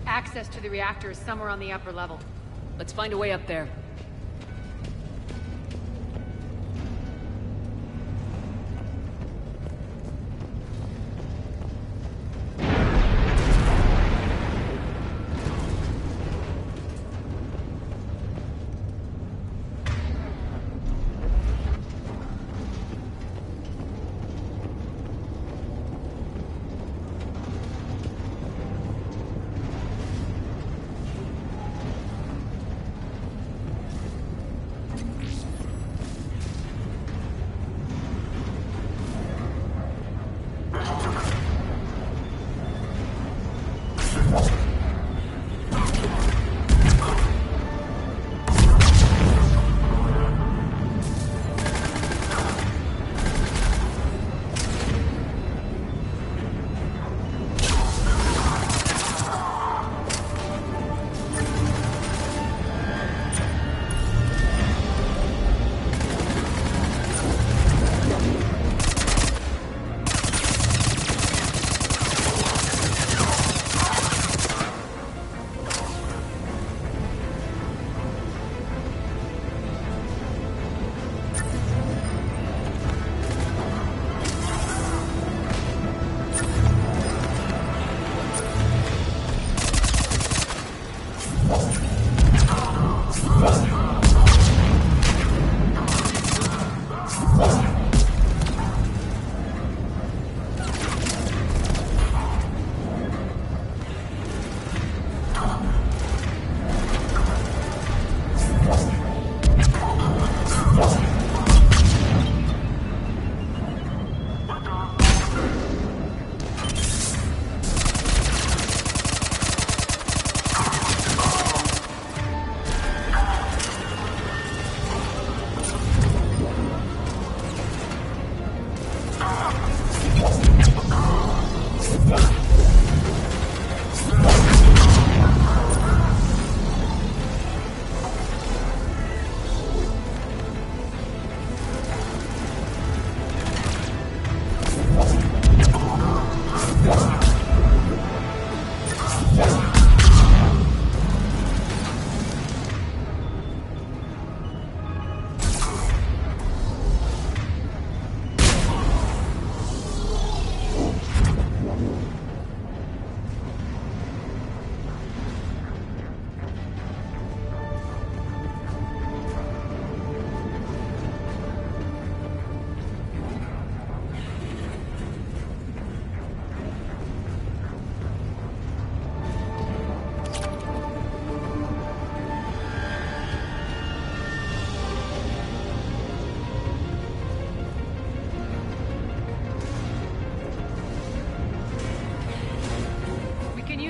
Access to the reactor is somewhere on the upper level. Let's find a way up there.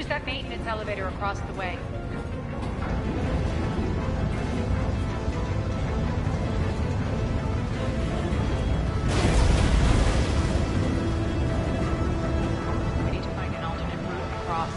That maintenance elevator across the way. We need to find an alternate route across.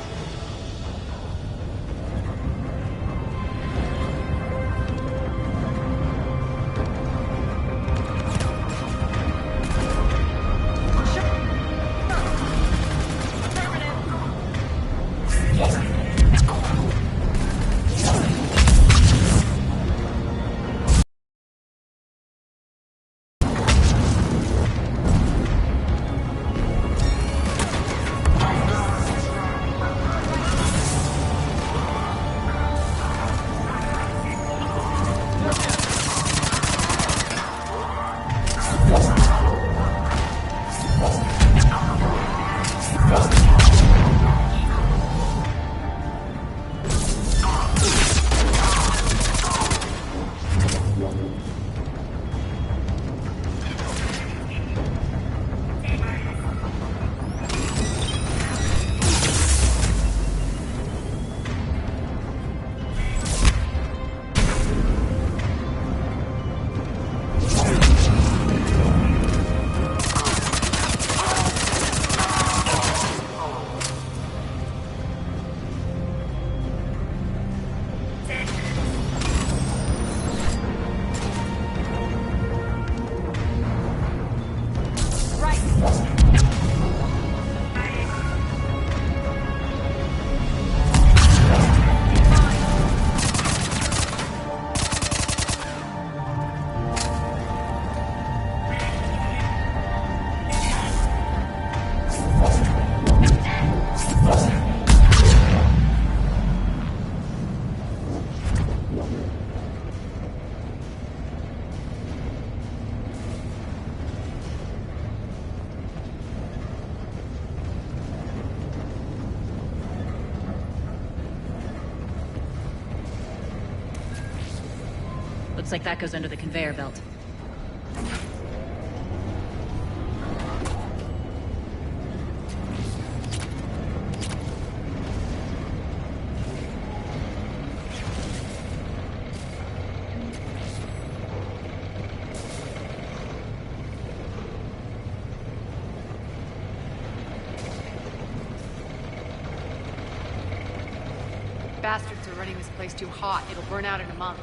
Looks like that goes under the conveyor belt. Bastards are running this place too hot. It'll burn out in a month.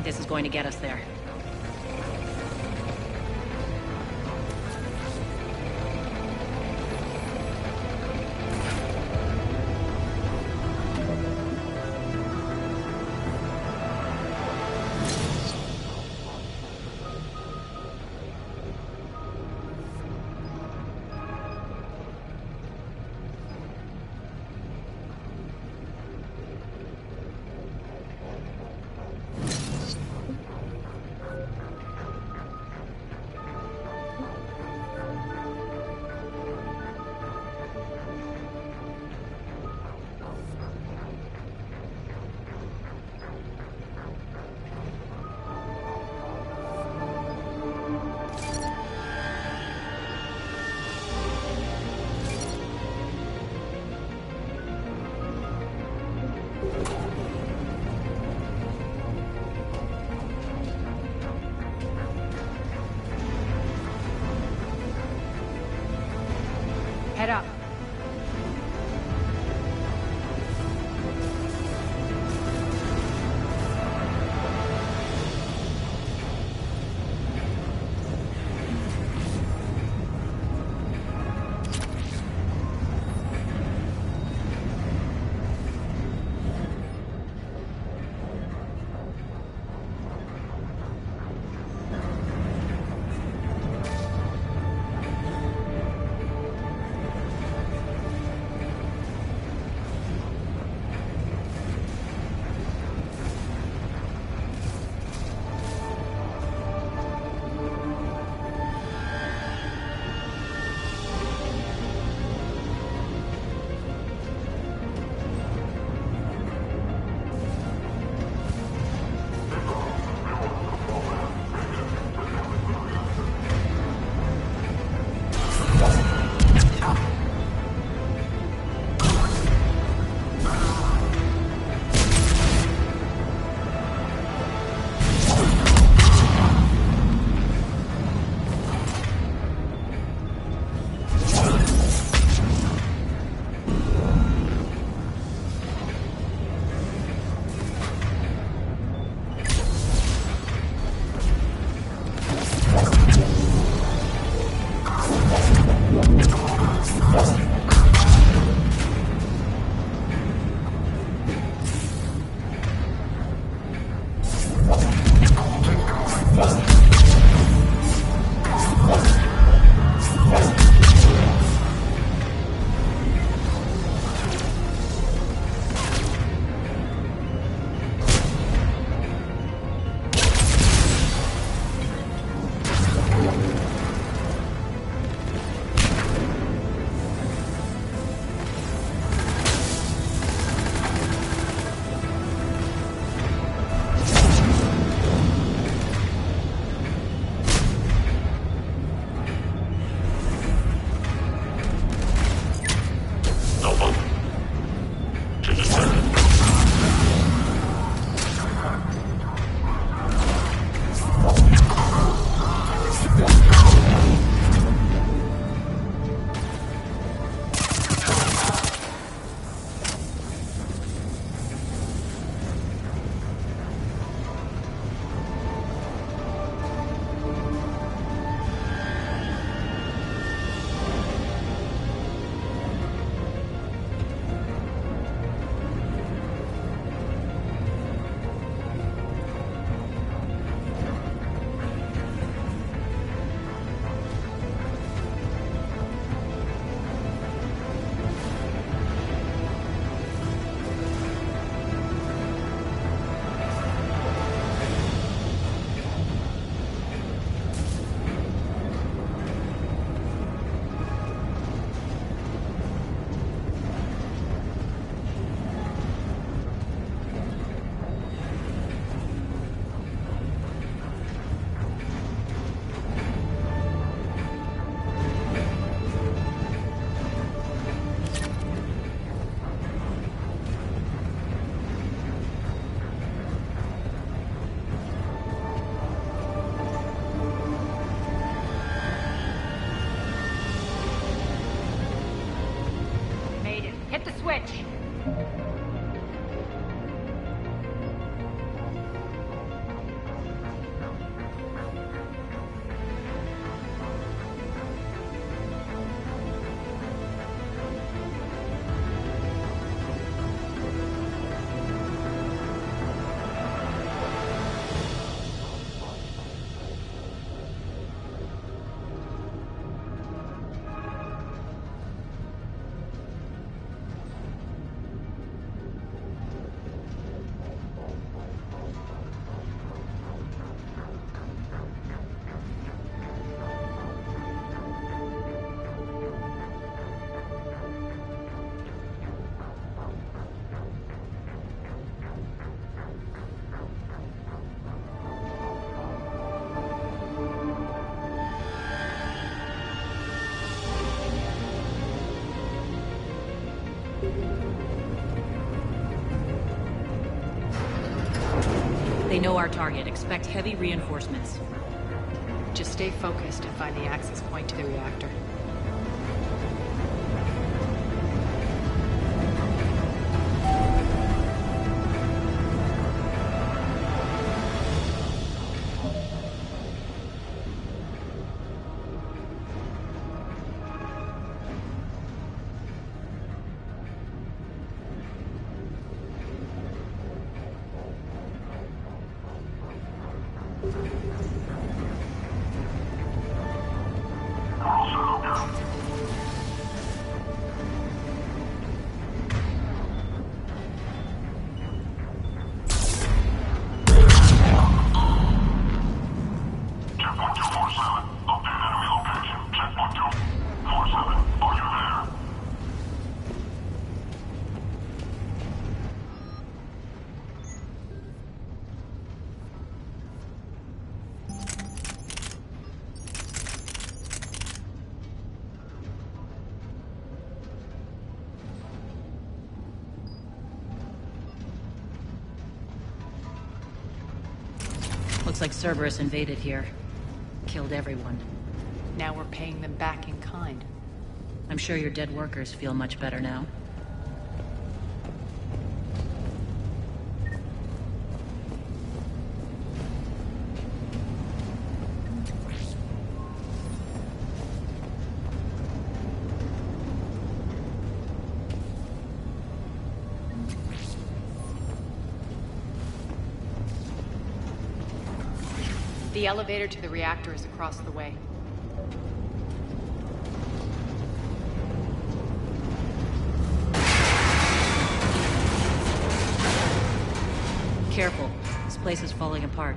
This is going to get us there. Head up. switch. They know our target. Expect heavy reinforcements. Just stay focused and find the access point to the reactor. Looks like Cerberus invaded here. Killed everyone. Now we're paying them back in kind. I'm sure your dead workers feel much better now. The elevator to the reactor is across the way. Careful. This place is falling apart.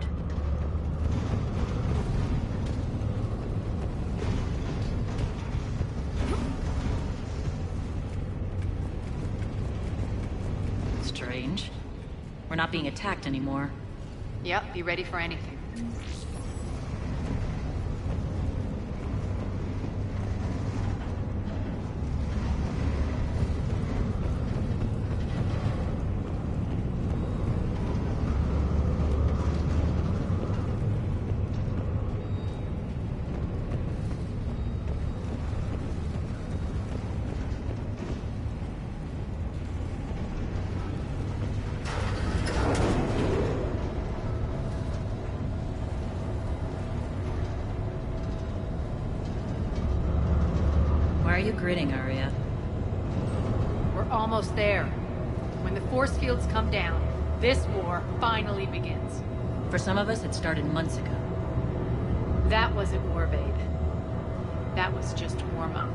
Strange. We're not being attacked anymore. Yep, be ready for anything. Why are you grinning, Aria? We're almost there. When the force fields come down, this war finally begins. For some of us, it started months ago. That wasn't war, babe. That was just warm-up.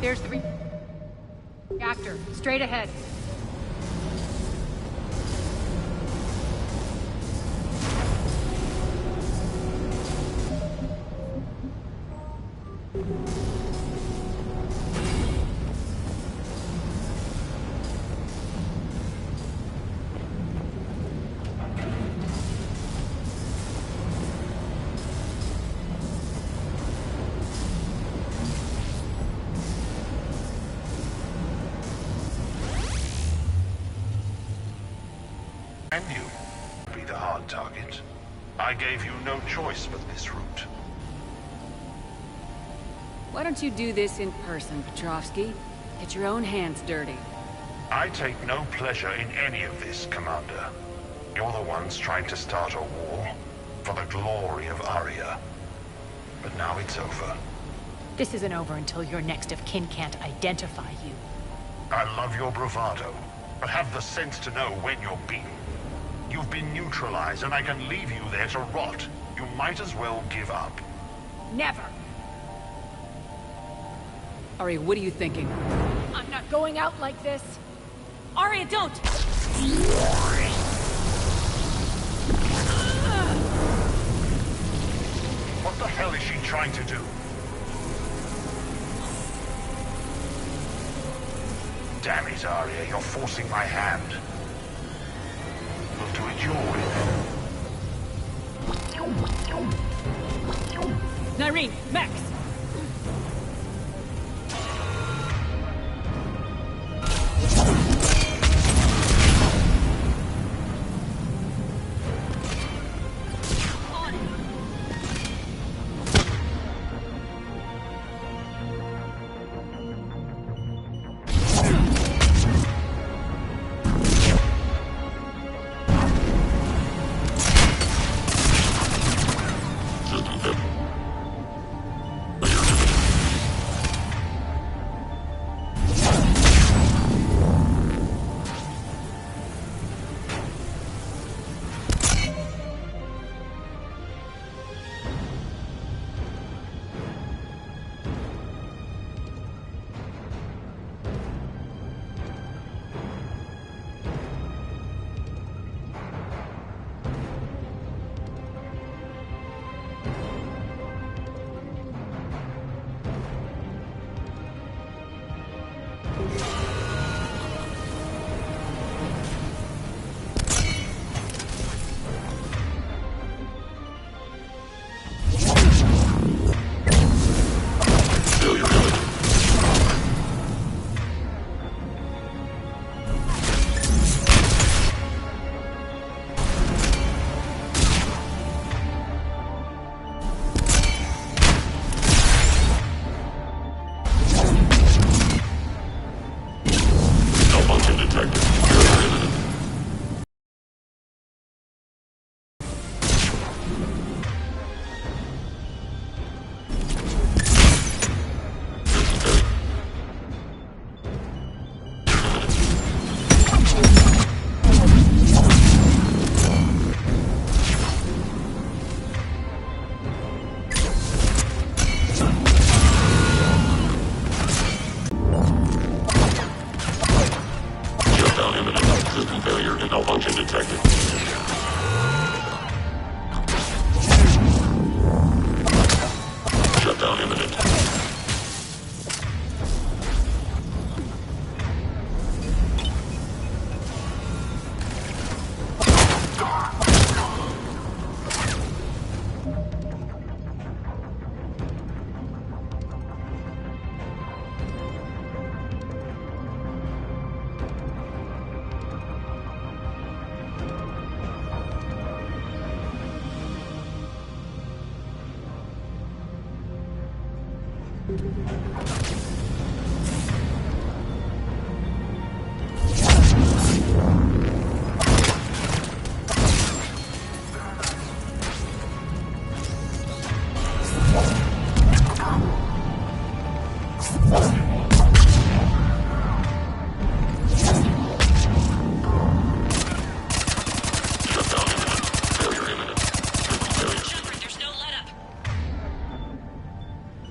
There's the reactor, straight ahead. And you be the hard target. I gave you no choice but this route. Why don't you do this in person, Petrovsky? Get your own hands dirty. I take no pleasure in any of this, Commander. You're the ones trying to start a war for the glory of Aria. But now it's over. This isn't over until your next of kin can't identify you. I love your bravado, but have the sense to know when you're beaten. You've been neutralized, and I can leave you there to rot. You might as well give up. Never! Ari, what are you thinking? I'm not going out like this! Aria, don't! What the hell is she trying to do? Damn it, Aria, you're forcing my hand. We'll do it your way then. Nyreen, Max!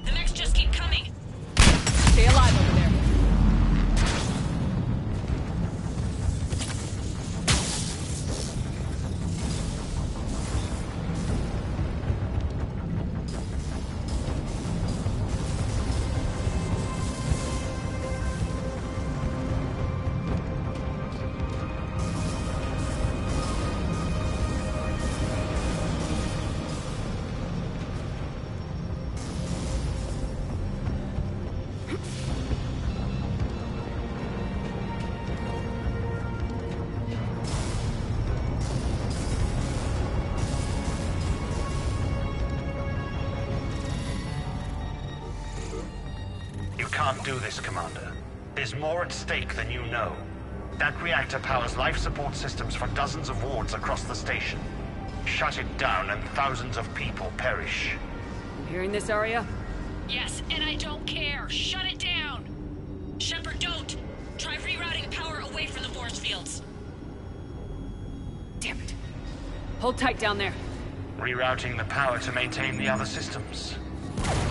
The mechs just keep coming. do this, Commander. There's more at stake than you know. That reactor powers life support systems for dozens of wards across the station. Shut it down and thousands of people perish. You hearing this, Arya? Yes, and I don't care. Shut it down! Shepard, don't! Try rerouting power away from the force fields. Damn it. Hold tight down there. Rerouting the power to maintain the other systems.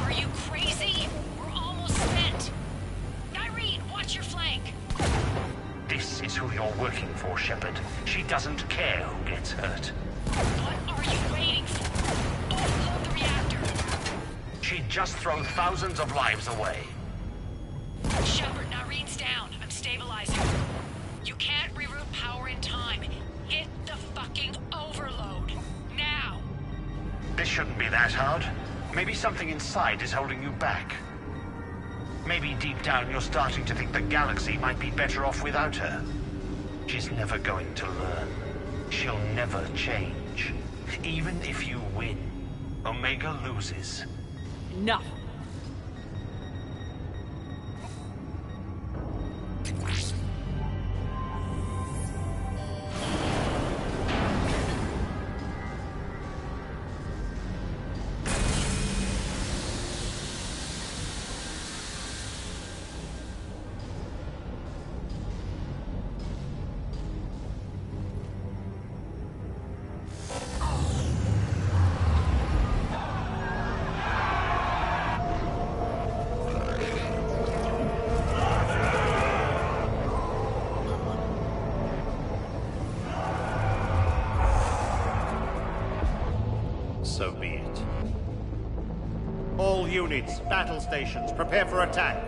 Are you crazy? We're almost spent. Nyreen, watch your flank. This is who you're working for, Shepard. She doesn't care who gets hurt. What are you waiting for? Overload the reactor. She'd just throw thousands of lives away. Shepard, Nyreen's down. I'm stabilizing. You can't reroute power in time. Hit the fucking overload. Now! This shouldn't be that hard. Maybe something inside is holding you back. Maybe deep down you're starting to think the galaxy might be better off without her. She's never going to learn. She'll never change. Even if you win, Omega loses. Enough. So be it. All units, battle stations, prepare for attack.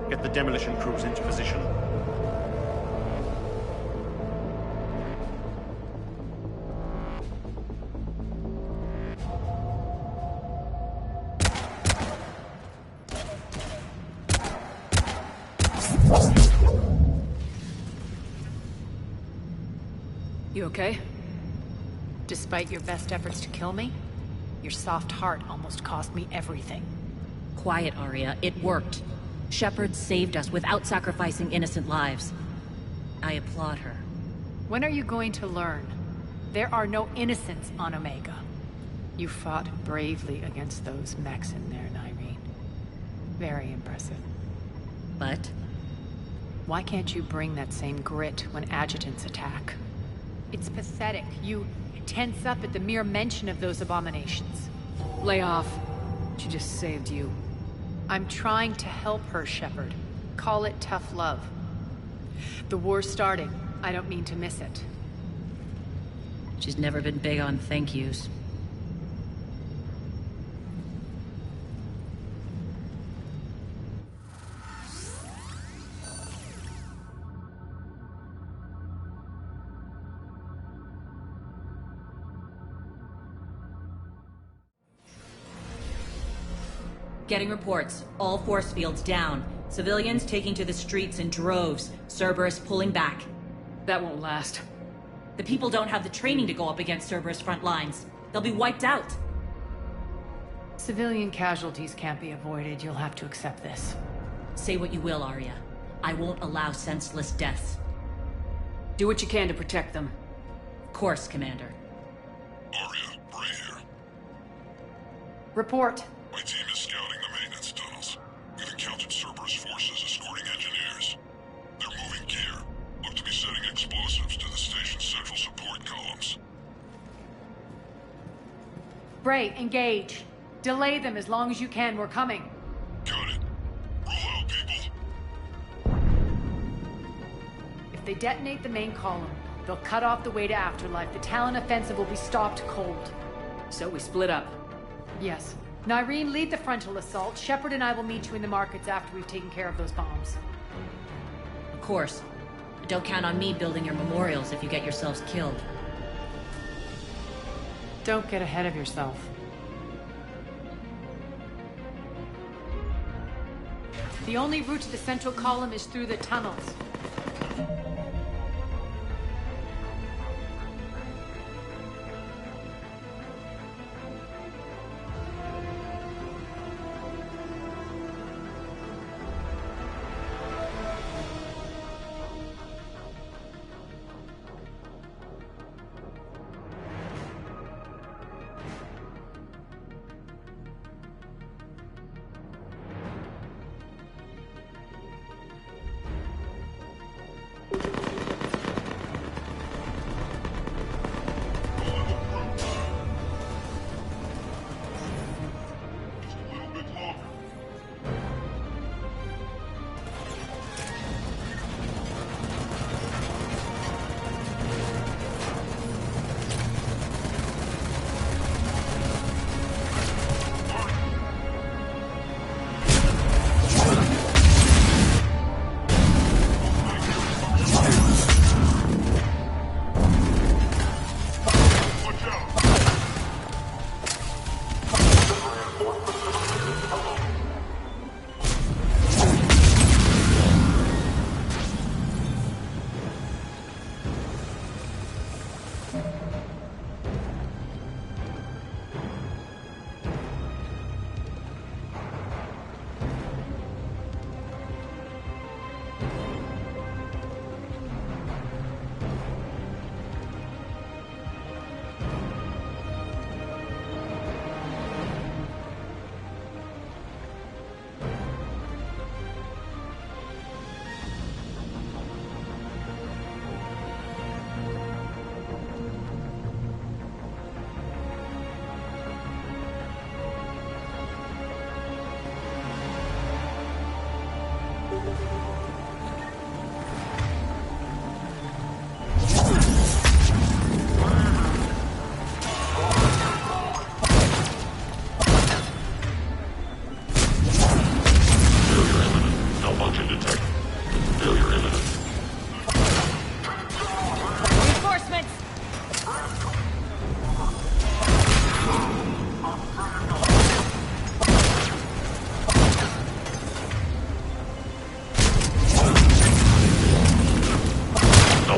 Get the demolition crews into position. You okay? Despite your best efforts to kill me, your soft heart almost cost me everything. Quiet, Arya. It worked. Shepard saved us without sacrificing innocent lives. I applaud her. When are you going to learn? There are no innocents on Omega. You fought bravely against those mechs in there, Nyreen. Very impressive. But? Why can't you bring that same grit when adjutants attack? It's pathetic. You tense up at the mere mention of those abominations. Lay off. She just saved you. I'm trying to help her, Shepard. Call it tough love. The war's starting. I don't mean to miss it. She's never been big on thank yous. Getting reports. All force fields down. Civilians taking to the streets in droves. Cerberus pulling back. That won't last. The people don't have the training to go up against Cerberus front lines. They'll be wiped out. Civilian casualties can't be avoided. You'll have to accept this. Say what you will, Arya. I won't allow senseless deaths. Do what you can to protect them. Of course, Commander. Arya, Bray here. Report. My team is scouting the maintenance tunnels. We've encountered Cerberus forces escorting engineers. They're moving gear. Look to be setting explosives to the station's central support columns. Bray, engage. Delay them as long as you can. We're coming. Got it. Roll out, people. If they detonate the main column, they'll cut off the way to Afterlife. The Talon offensive will be stopped cold. So we split up. Yes. Nyreen, lead the frontal assault. Shepard and I will meet you in the markets after we've taken care of those bombs. Of course. But don't count on me building your memorials if you get yourselves killed. Don't get ahead of yourself. The only route to the central column is through the tunnels.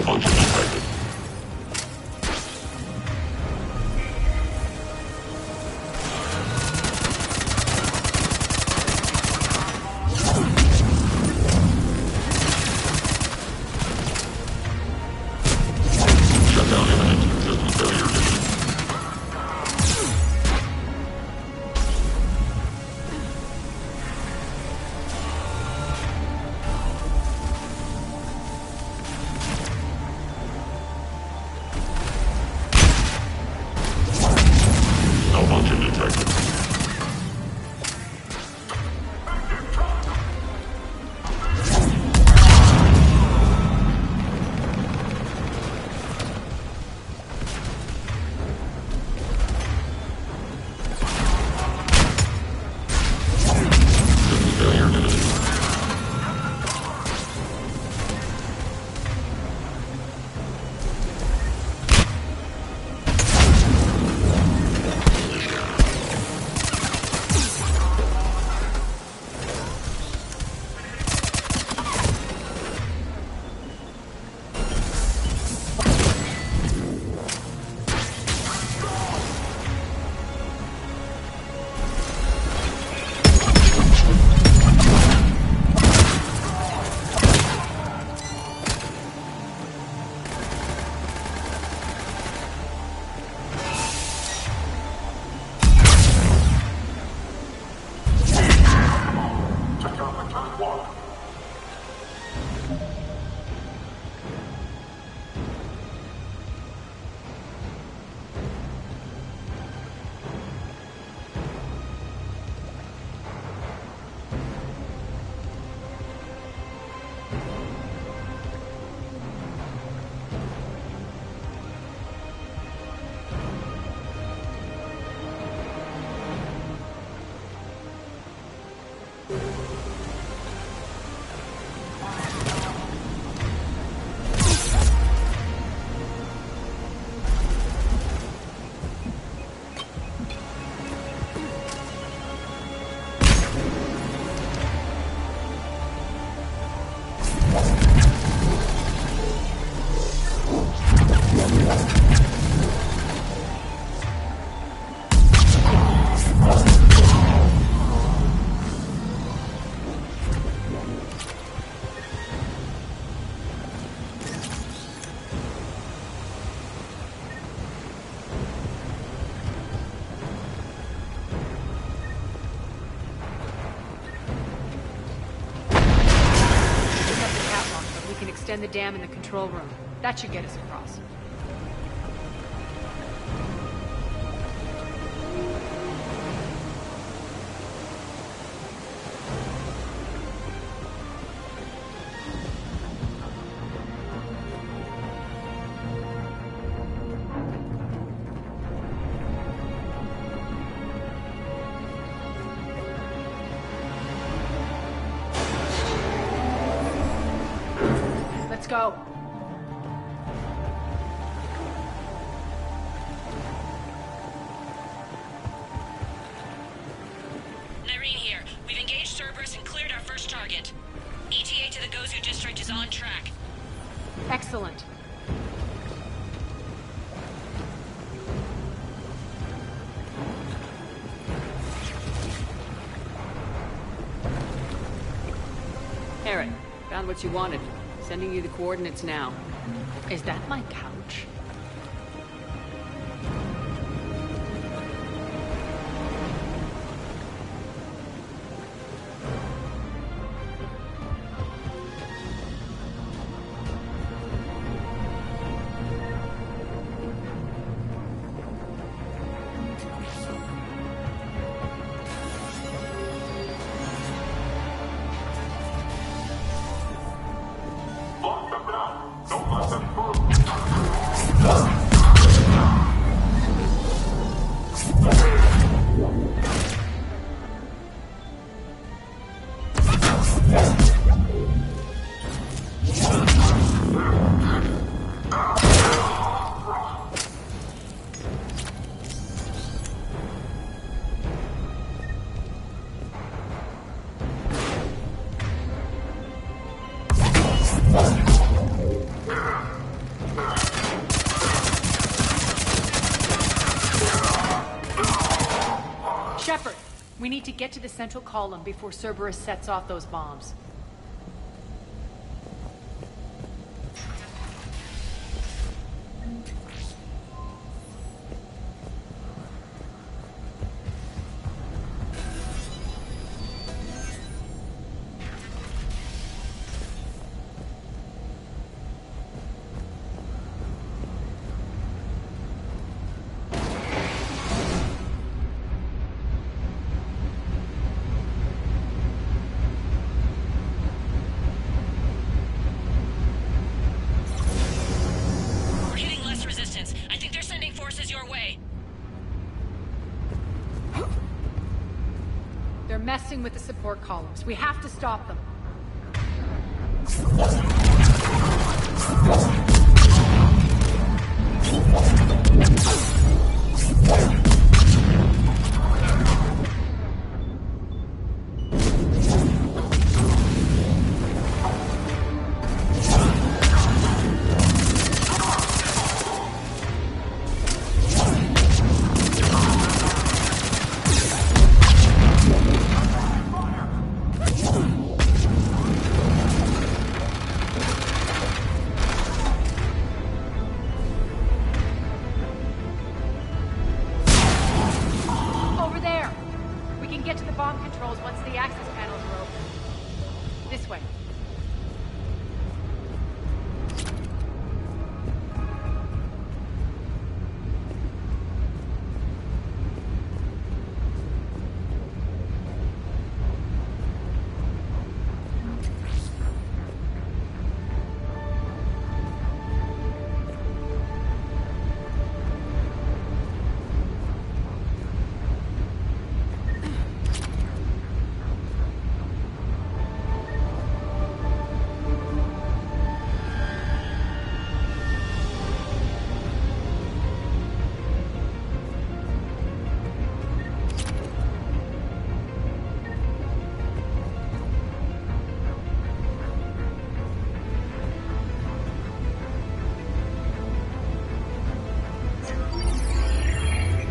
Malfunction detected. Shutdown imminent. System failure ignition. Malfunction detected. System failure imminent. Extend the dam in the control room. That should get us across. Let's go. Nyreen here. We've engaged Cerberus and cleared our first target. ETA to the Gozu district is on track. Excellent. Eric, found what you wanted. Sending you the coordinates now. Is that my couch? We need to get to the central column before Cerberus sets off those bombs. They're messing with the support columns. We have to stop them.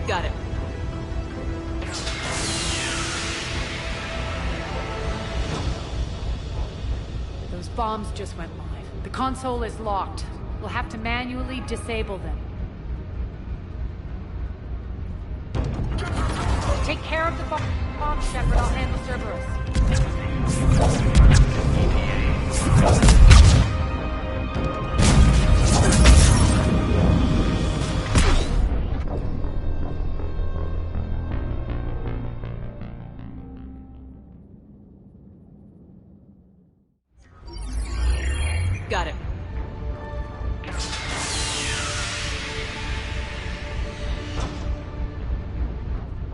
Got it. Those bombs just went live. The console is locked. We'll have to manually disable them. Take care of the bomb, Shepard. I'll handle Cerberus. Got it.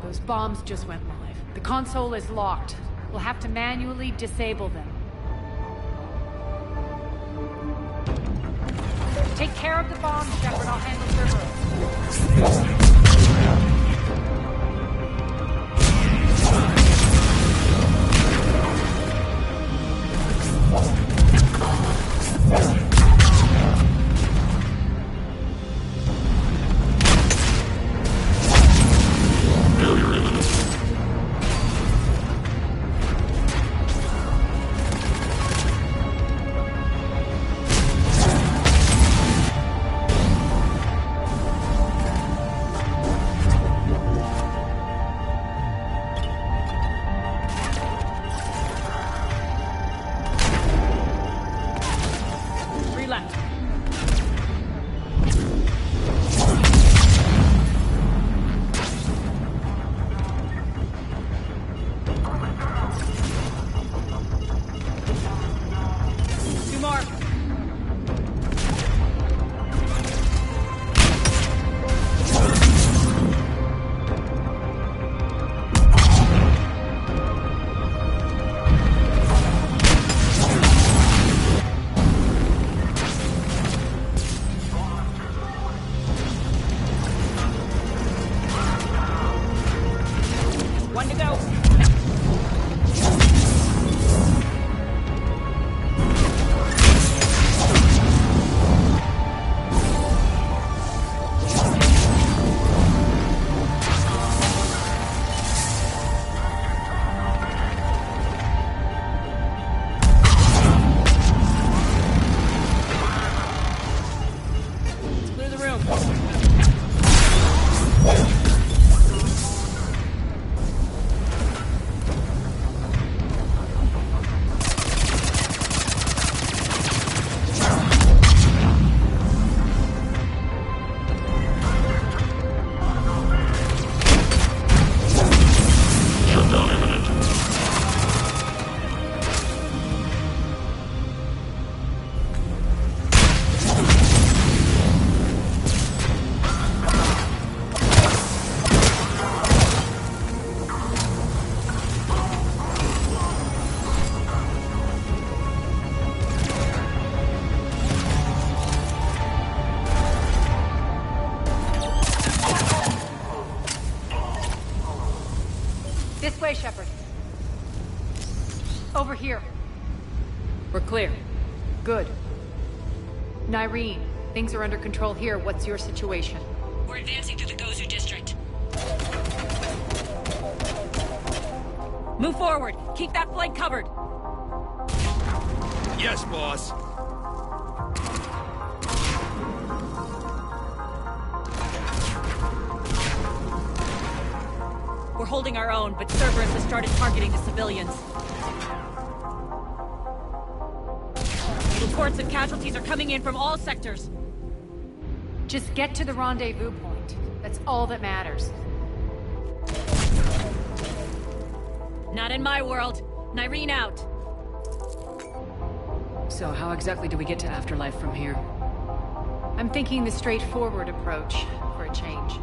Those bombs just went live. The console is locked. We'll have to manually disable them. Take care of the bomb, Shepard. I'll handle Cerberus. way, Shepard? Over here. We're clear. Good. Nyreen, things are under control here. What's your situation? We're advancing through the Gozu district. Move forward. Keep that flank covered. Yes, boss. We're holding our own, but Cerberus has started targeting the civilians. Reports of casualties are coming in from all sectors. Just get to the rendezvous point. That's all that matters. Not in my world. Nyreen out. So how exactly do we get to Afterlife from here? I'm thinking the straightforward approach for a change.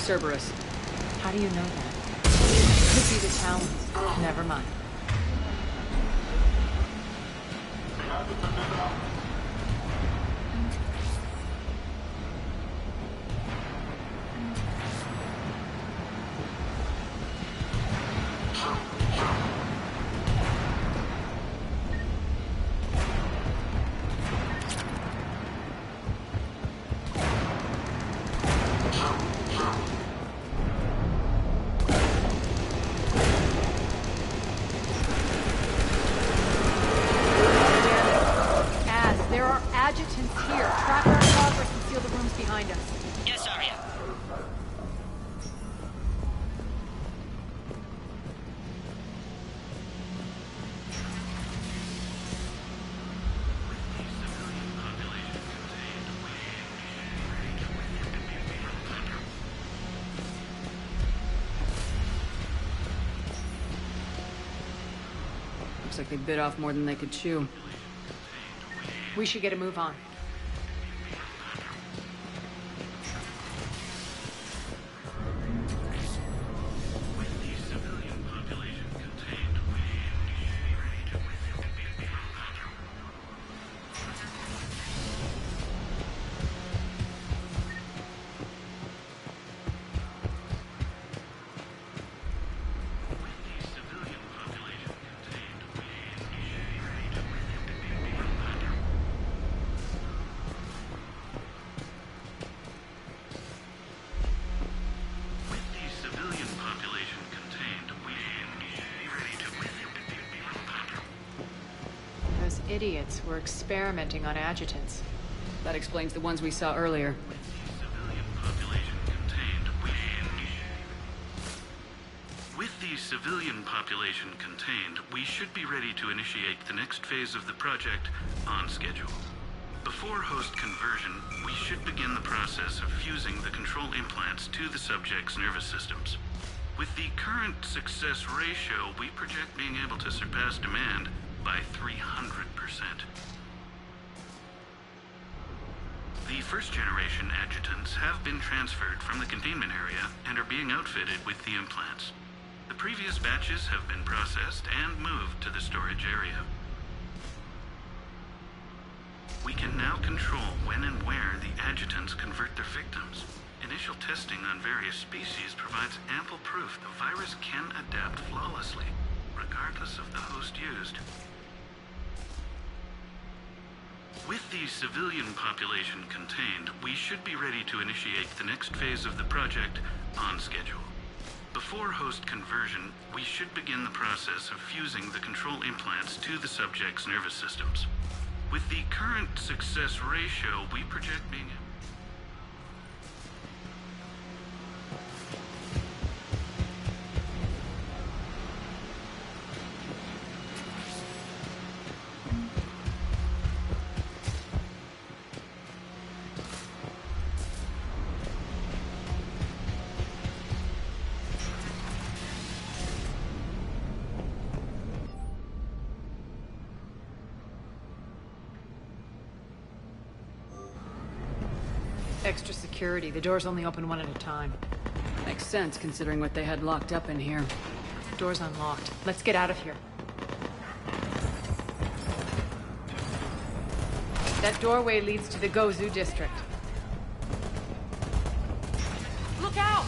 Cerberus. How do you know that? Could be the Talons. Never mind. Yes, Arya. Looks like they bit off more than they could chew. We should get a move on. Idiots were experimenting on adjutants. That explains the ones we saw earlier. With the civilian population contained, we should be ready to initiate the next phase of the project on schedule. Before host conversion, we should begin the process of fusing the control implants to the subject's nervous systems. With the current success ratio, we project being able to surpass demand by 300%. The first-generation adjutants have been transferred from the containment area and are being outfitted with the implants. The previous batches have been processed and moved to the storage area. We can now control when and where the adjutants convert their victims. Initial testing on various species provides ample proof the virus can adapt flawlessly, regardless of the host used. With the civilian population contained, we should be ready to initiate the next phase of the project on schedule. Before host conversion, we should begin the process of fusing the control implants to the subject's nervous systems. With the current success ratio, we project being... Extra security. The doors only open one at a time. Makes sense, considering what they had locked up in here. Door's unlocked. Let's get out of here. That doorway leads to the Gozu district. Look out!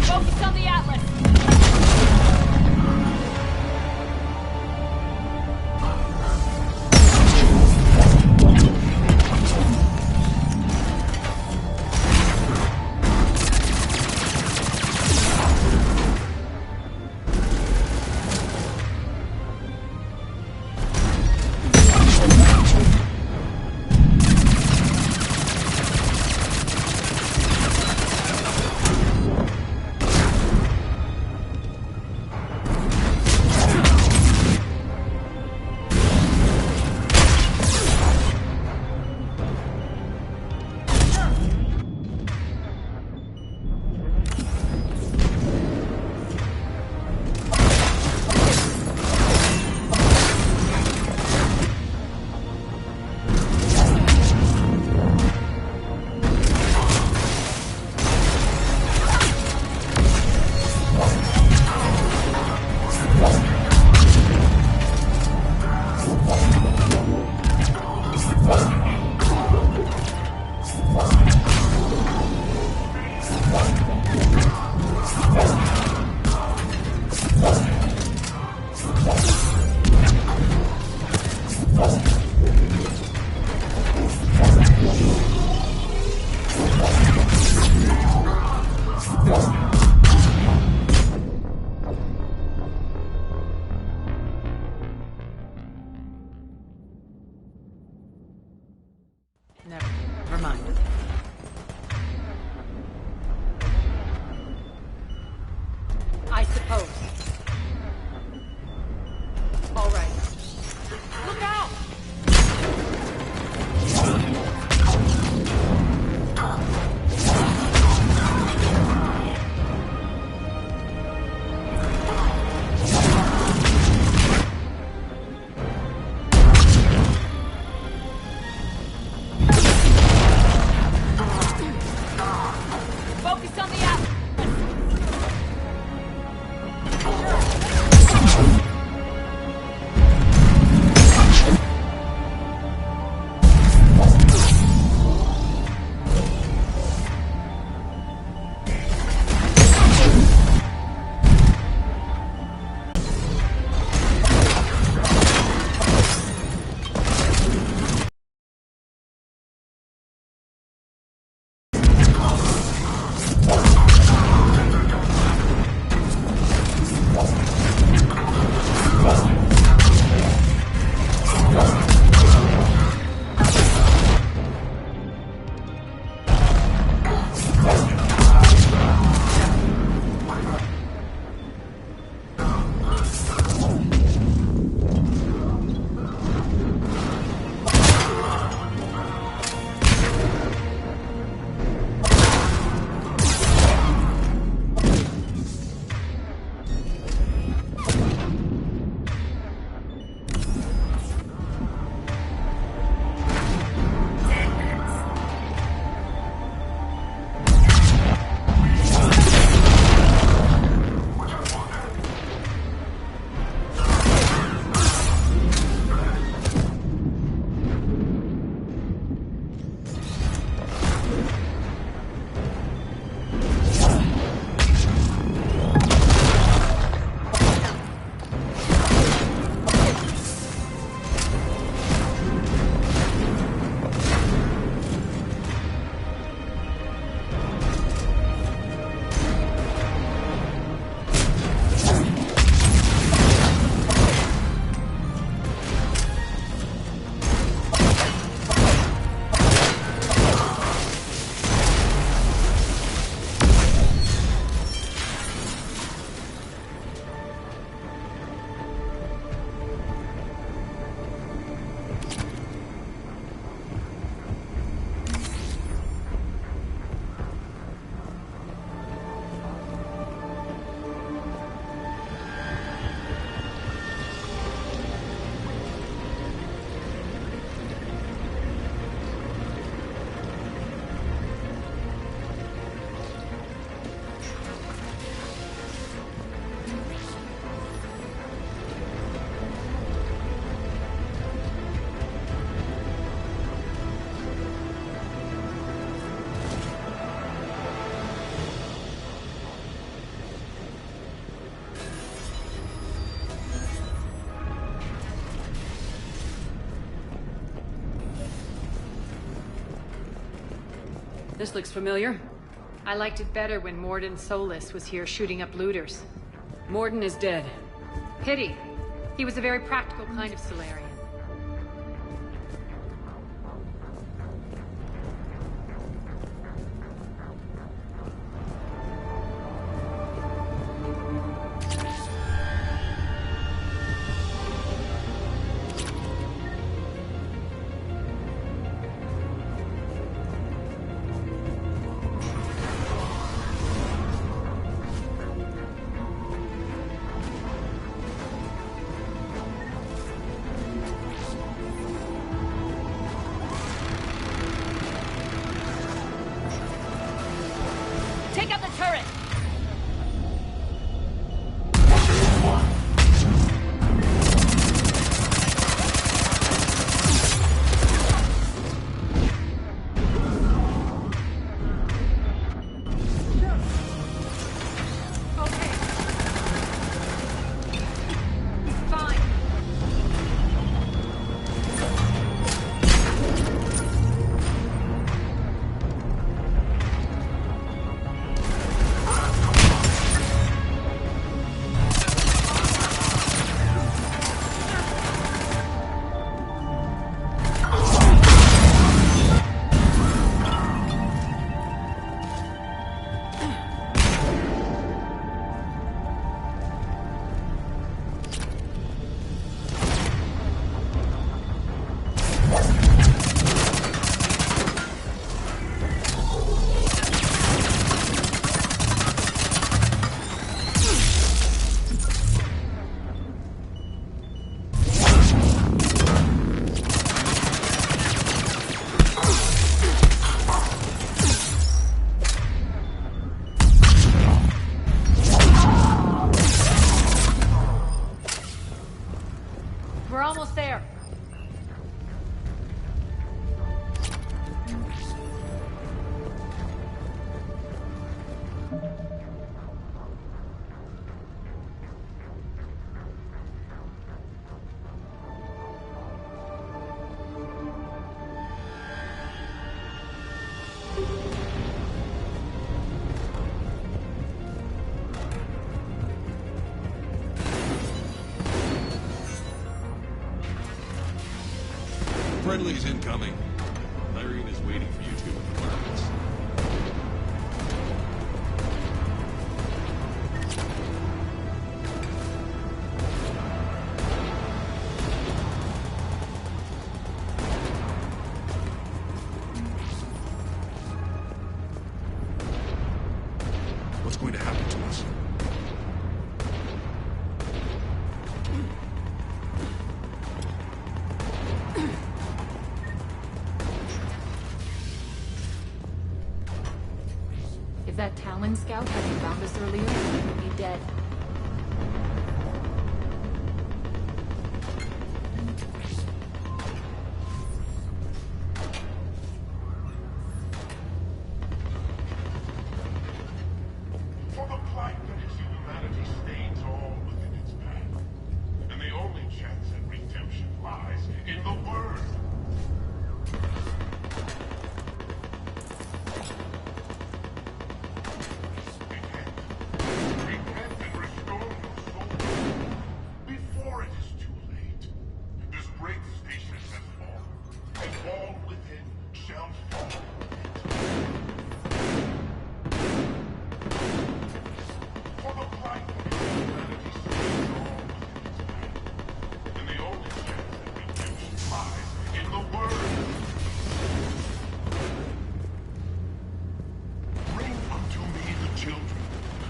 Focus on the Atlas! This looks familiar. I liked it better when Mordin Solus was here shooting up looters. Mordin is dead. Pity. He was a very practical kind of Solarian. Take out the turret! We're almost there. Friendly's incoming. Irene is waiting for you two in the apartments. What's going to happen to us? If that Talon scout hadn't found us earlier, we'd be dead. For the plight that is humanity stains all within its path. And the only chance at redemption lies in the Word.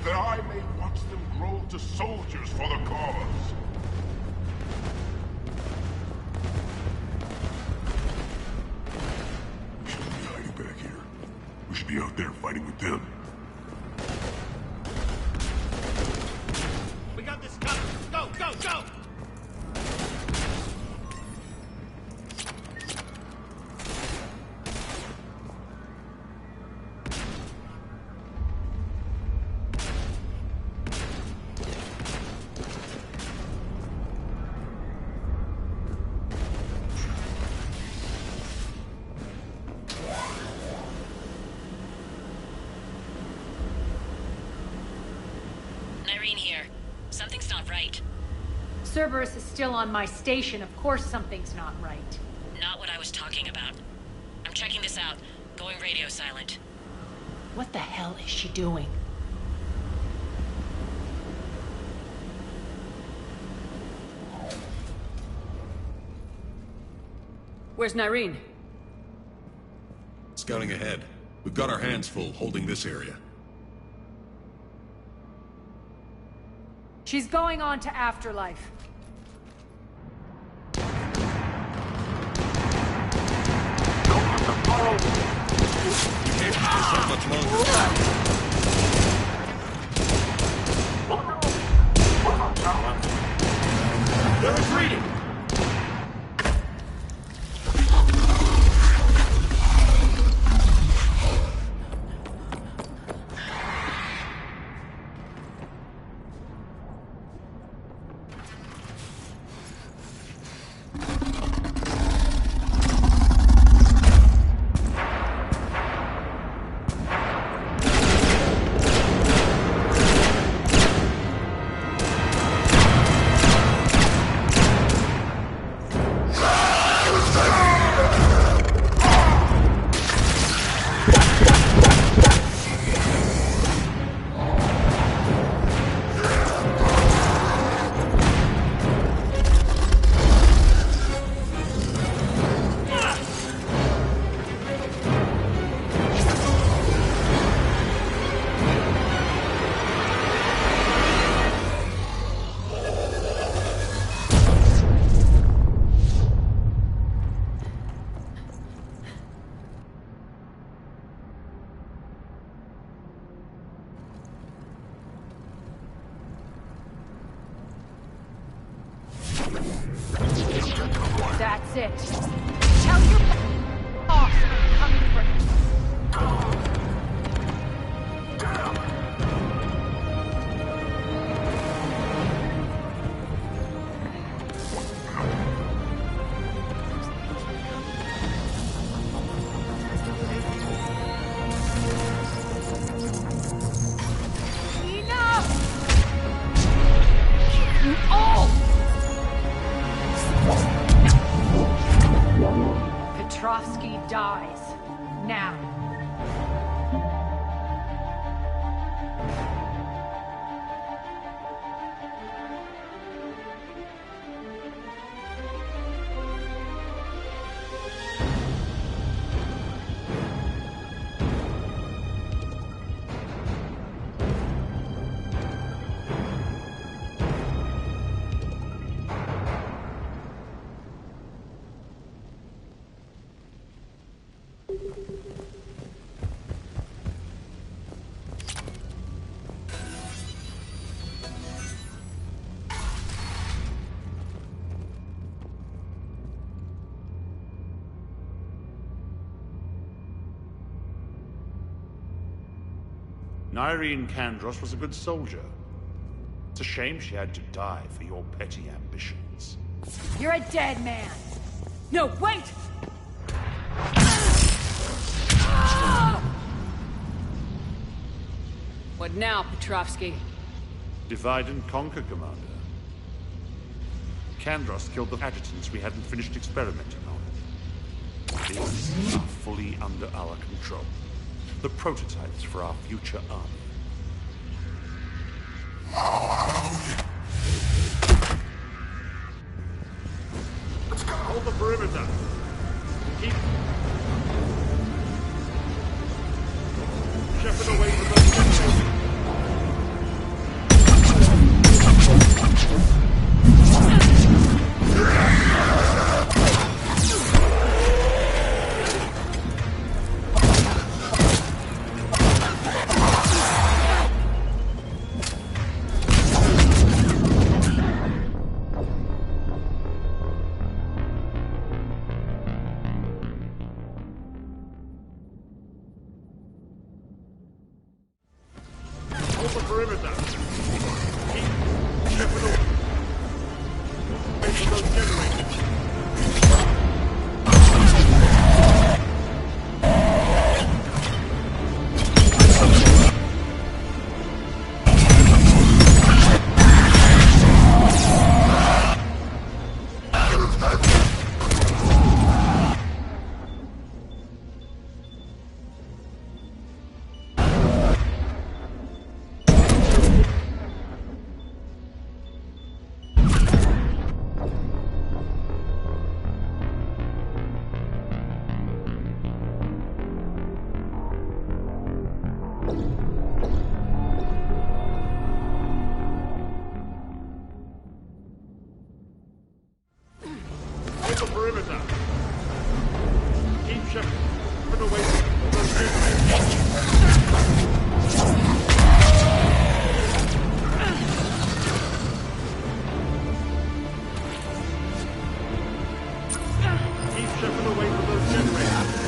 That I may watch them grow to soldiers for the cause. We shouldn't be hiding back here. We should be out there fighting with them. We got this covered. Go, go, go! Cerberus is still on my station, of course something's not right. Not what I was talking about. I'm checking this out. Going radio silent. What the hell is she doing? Where's Nyreen? Scouting ahead. We've got our hands full holding this area. She's going on to Afterlife. You can't keep this up much longer. They're retreating! That's it. Tell your boss I'm coming for him. Enough! You all! Petrovsky dies. Now. Nyreen Kandros was a good soldier. It's a shame she had to die for your petty ambitions. You're a dead man. No, wait! What now, Petrovsky? Divide and conquer, Commander. Kandros killed the adjutants we hadn't finished experimenting on. These are fully under our control. The prototypes for our future army. Let's go! Hold the perimeter! Keep... Shepherd away from the... Hold the perimeter. Keep Shepard away from those generators. Keep Shepard away from those generators.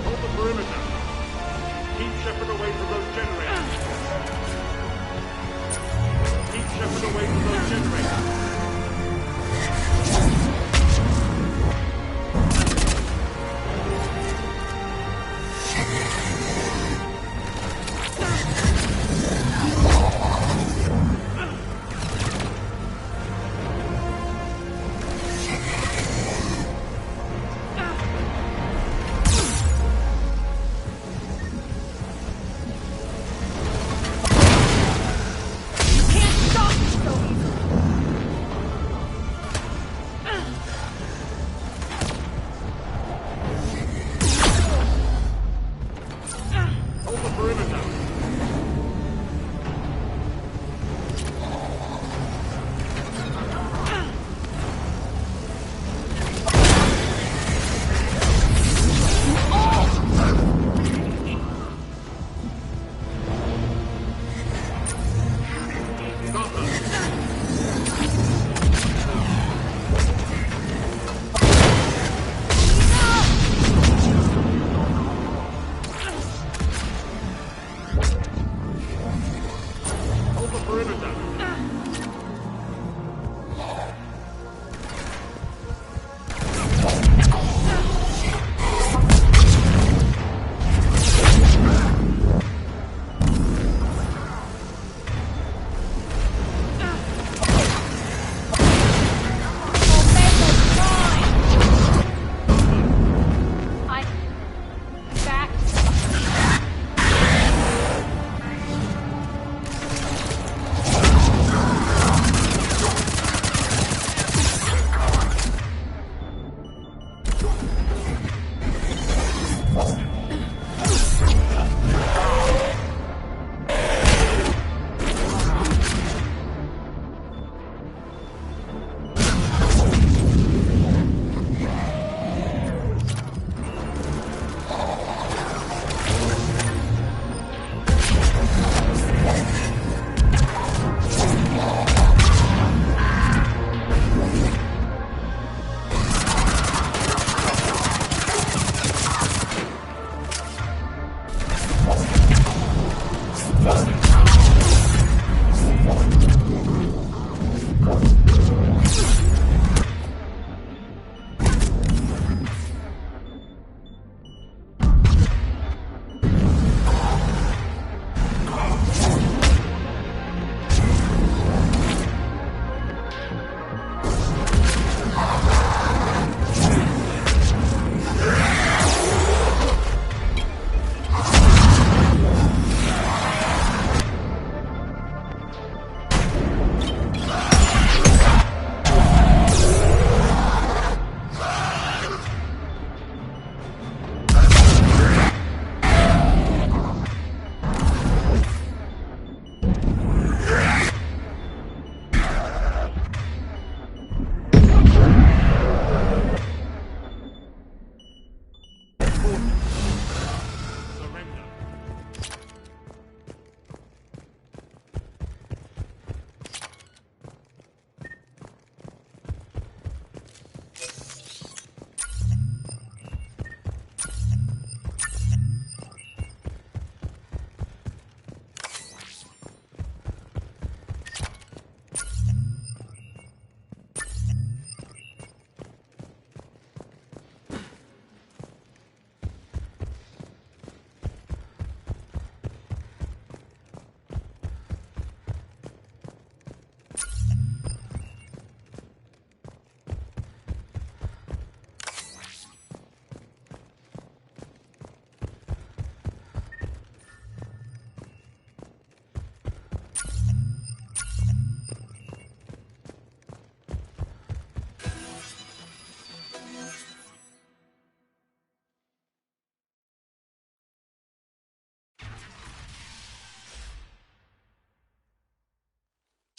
Hold the perimeter. Keep Shepard away from those generators. Keep Shepard away from those generators.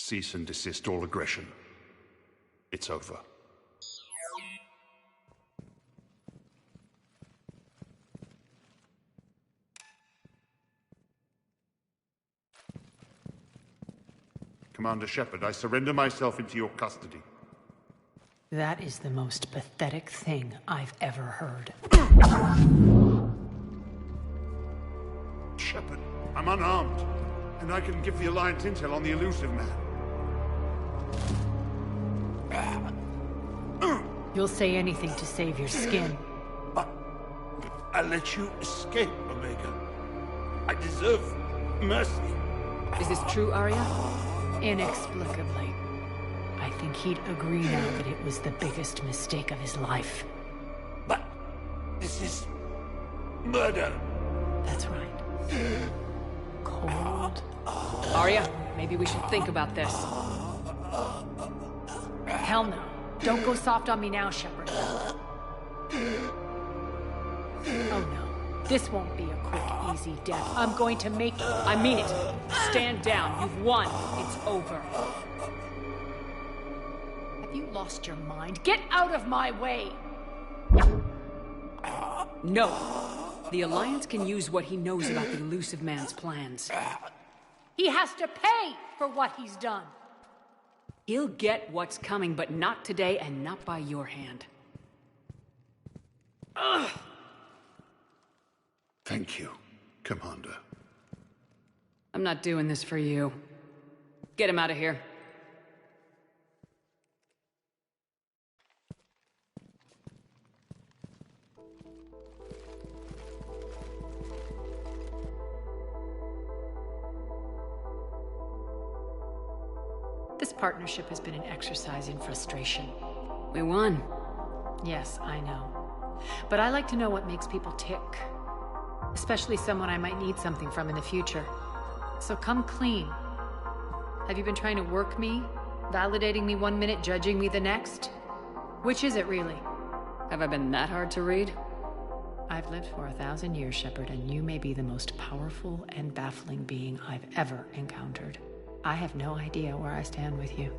Cease and desist all aggression. It's over. Commander Shepard, I surrender myself into your custody. That is the most pathetic thing I've ever heard. Shepard, I'm unarmed, and I can give the Alliance intel on the Elusive Man. You'll say anything to save your skin. I let you escape, Omega. I deserve mercy. Is this true, Arya? Inexplicably. I think he'd agree now that it was the biggest mistake of his life. But this is murder. That's right. Cold. Arya, maybe we should think about this. Hell no. Don't go soft on me now, Shepard. Oh no. This won't be a quick, easy death. I'm going to make you. I mean it. Stand down. You've won. It's over. Have you lost your mind? Get out of my way! No. The Alliance can use what he knows about the Elusive Man's plans. He has to pay for what he's done. He'll get what's coming, but not today and not by your hand. Ugh. Thank you, Commander. I'm not doing this for you. Get him out of here. This partnership has been an exercise in frustration. We won. Yes, I know. But I like to know what makes people tick. Especially someone I might need something from in the future. So come clean. Have you been trying to work me? Validating me 1 minute, judging me the next? Which is it really? Have I been that hard to read? I've lived for 1,000 years, Shepard, and you may be the most powerful and baffling being I've ever encountered. I have no idea where I stand with you.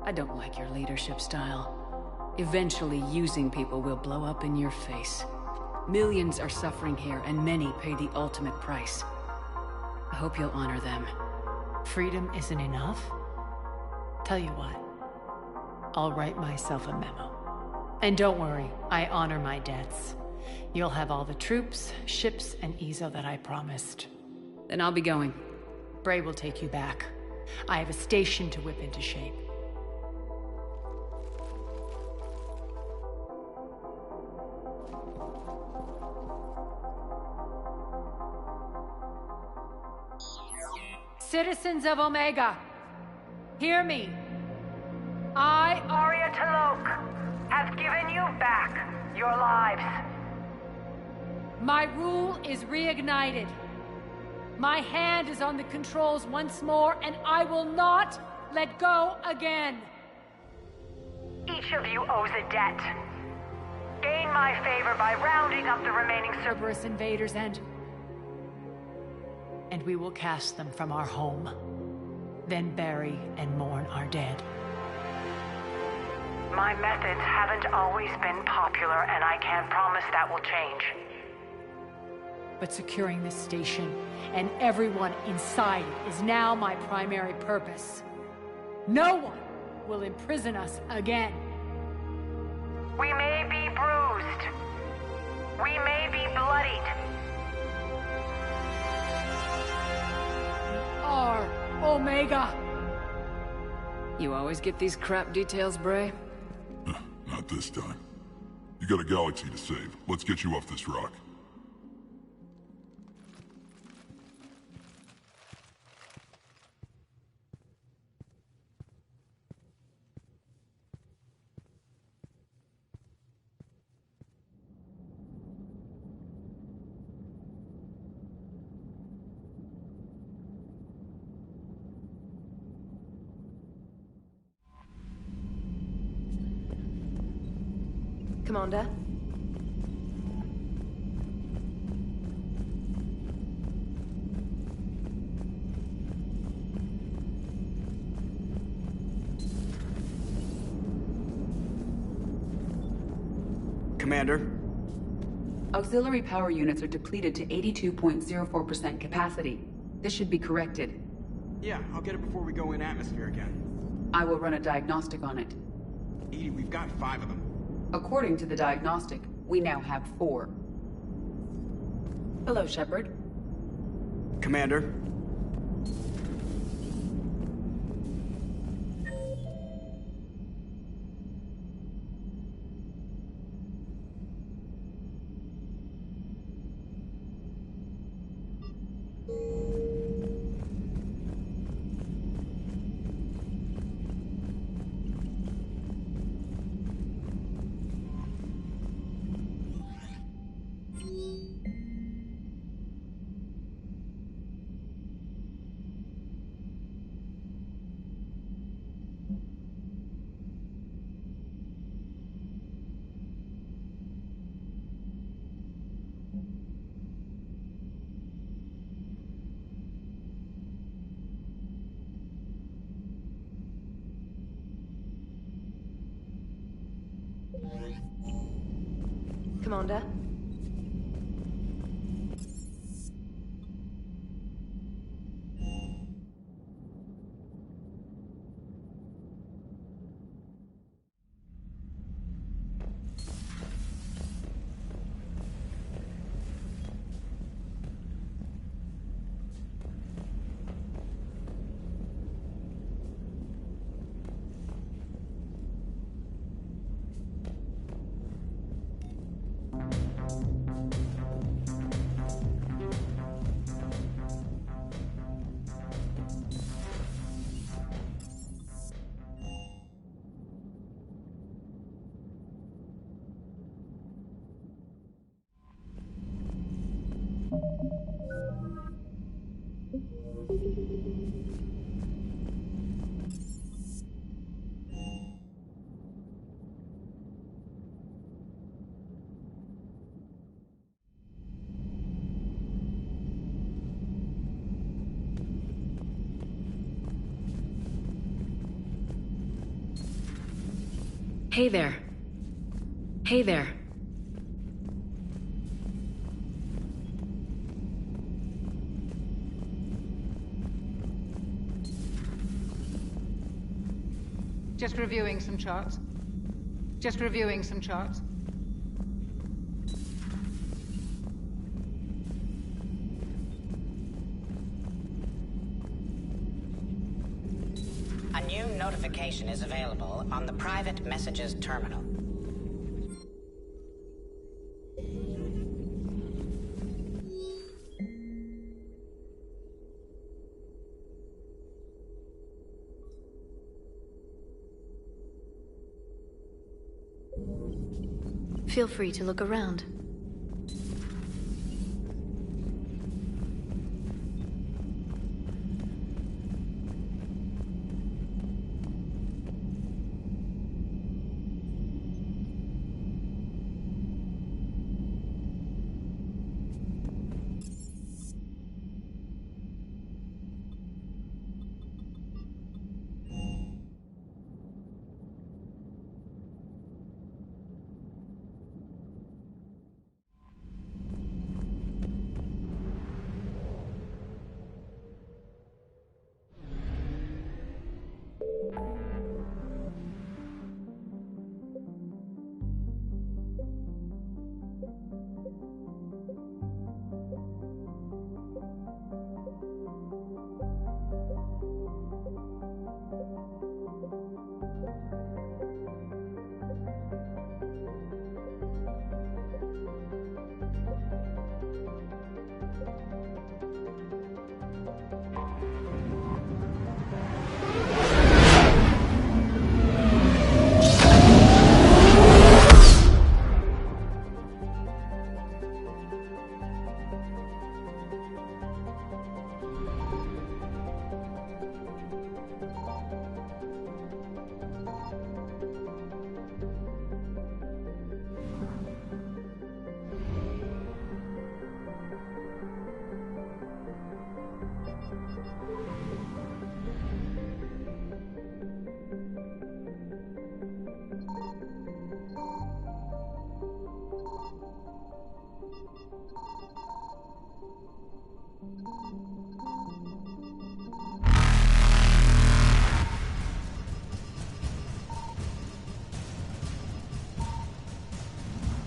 I don't like your leadership style. Eventually, using people will blow up in your face. Millions are suffering here, and many pay the ultimate price. I hope you'll honor them. Freedom isn't enough? Tell you what, I'll write myself a memo. And don't worry, I honor my debts. You'll have all the troops, ships, and Ezo that I promised. Then I'll be going. Bray will take you back. I have a station to whip into shape. Citizens of Omega, hear me. I, Arya T'Loak, have given you back your lives. My rule is reignited. My hand is on the controls once more, and I will not let go again. Each of you owes a debt. Gain my favor by rounding up the remaining Cerberus invaders and we will cast them from our home. Then bury and mourn our dead. My methods haven't always been popular, and I can't promise that will change. But securing this station and everyone inside it is now my primary purpose. No one will imprison us again. We may be bruised. We may be bloodied. We are Omega. You always get these crap details, Bray? Not this time. You got a galaxy to save. Let's get you off this rock. Commander? Commander. Auxiliary power units are depleted to 82.04% capacity. This should be corrected. Yeah, I'll get it before we go in atmosphere again. I will run a diagnostic on it. EDI, we've got 5 of them. According to the diagnostic, we now have 4. Hello, Shepard. Commander. Commander? Hey there. Hey there. Just reviewing some charts. Just reviewing some charts. A new notification is available on the private messages terminal. Feel free to look around.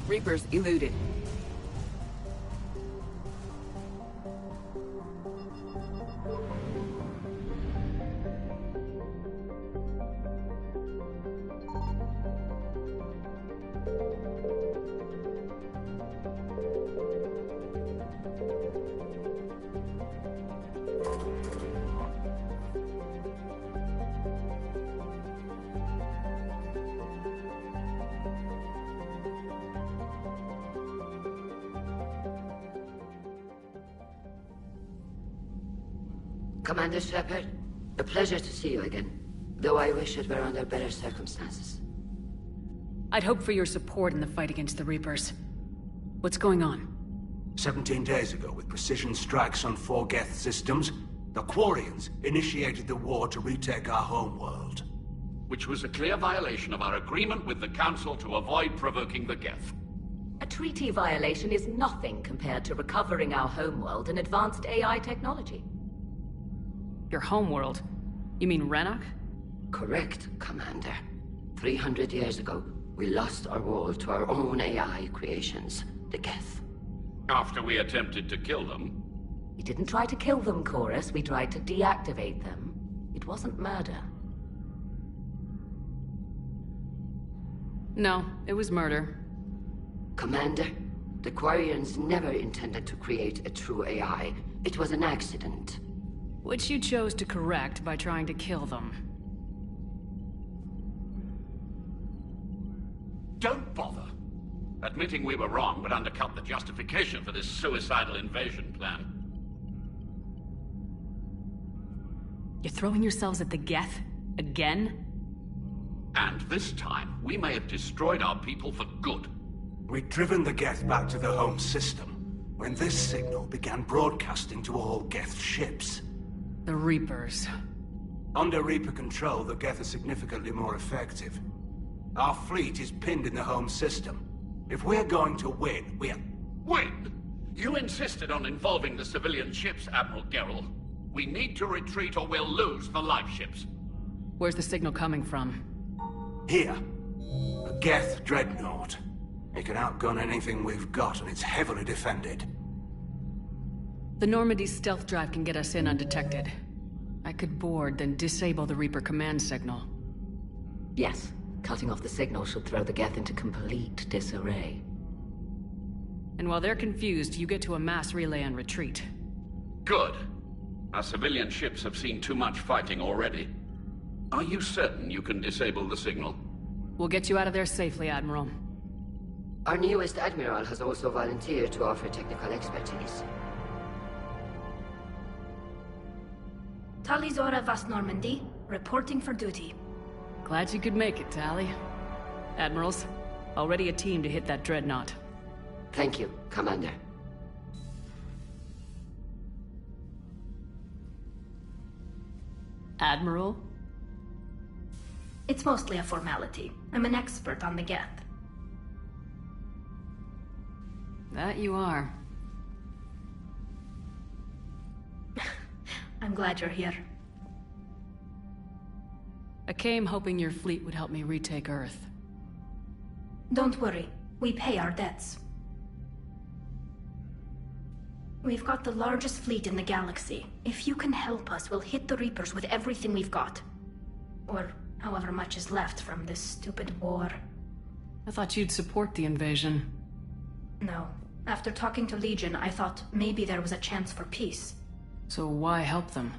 Reapers eluded. Commander Shepard, a pleasure to see you again, though I wish it were under better circumstances. I'd hoped for your support in the fight against the Reapers. What's going on? 17 days ago, with precision strikes on 4 Geth systems, the Quarians initiated the war to retake our homeworld. Which was a clear violation of our agreement with the Council to avoid provoking the Geth. A treaty violation is nothing compared to recovering our homeworld and advanced AI technology. Your homeworld? You mean Rannoch? Correct, Commander. 300 years ago, we lost our world to our own AI creations, the Geth. After we attempted to kill them? We didn't try to kill them, Chorus. We tried to deactivate them. It wasn't murder. No, it was murder. Commander, the Quarians never intended to create a true AI. It was an accident. Which you chose to correct by trying to kill them. Don't bother. Admitting we were wrong would undercut the justification for this suicidal invasion plan. You're throwing yourselves at the Geth? Again? And this time, we may have destroyed our people for good. We'd driven the Geth back to the home system, when this signal began broadcasting to all Geth ships. The Reapers. Under Reaper control, the Geth are significantly more effective. Our fleet is pinned in the home system. If we're going to win, Win? You insisted on involving the civilian ships, Admiral Gerrel. We need to retreat or we'll lose the life ships. Where's the signal coming from? Here. A Geth dreadnought. It can outgun anything we've got, and it's heavily defended. The Normandy's stealth drive can get us in undetected. I could board, then disable the Reaper command signal. Yes. Cutting off the signal should throw the Geth into complete disarray. And while they're confused, you get to a mass relay and retreat. Good. Our civilian ships have seen too much fighting already. Are you certain you can disable the signal? We'll get you out of there safely, Admiral. Our newest Admiral has also volunteered to offer technical expertise. Talizora Vast Normandy, reporting for duty. Glad you could make it, Tali. Admirals, already a team to hit that dreadnought. Thank you, Commander. Admiral? It's mostly a formality. I'm an expert on the Geth. That you are. I'm glad you're here. I came hoping your fleet would help me retake Earth. Don't worry. We pay our debts. We've got the largest fleet in the galaxy. If you can help us, we'll hit the Reapers with everything we've got. Or however much is left from this stupid war. I thought you'd support the invasion. No. After talking to Legion, I thought maybe there was a chance for peace. So why help them?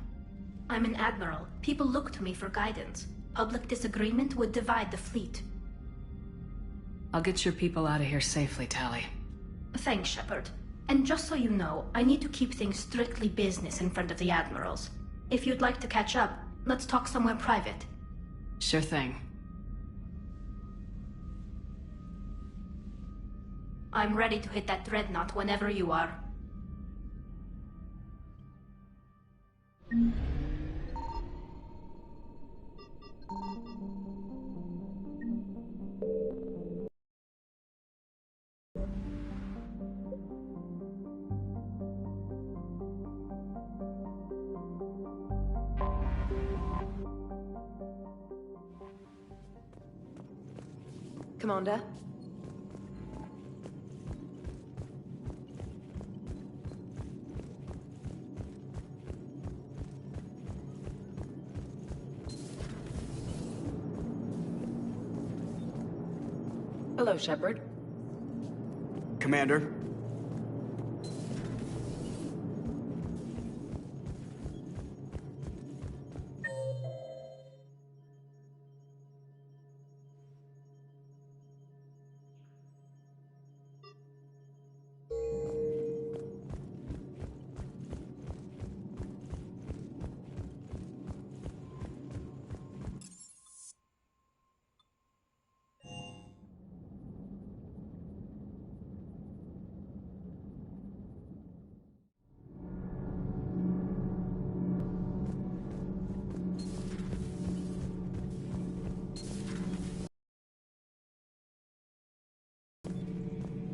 I'm an admiral. People look to me for guidance. Public disagreement would divide the fleet. I'll get your people out of here safely, Tali. Thanks, Shepard. And just so you know, I need to keep things strictly business in front of the admirals. If you'd like to catch up, let's talk somewhere private. Sure thing. I'm ready to hit that dreadnought whenever you are. Commander? Hello, Shepard. Commander?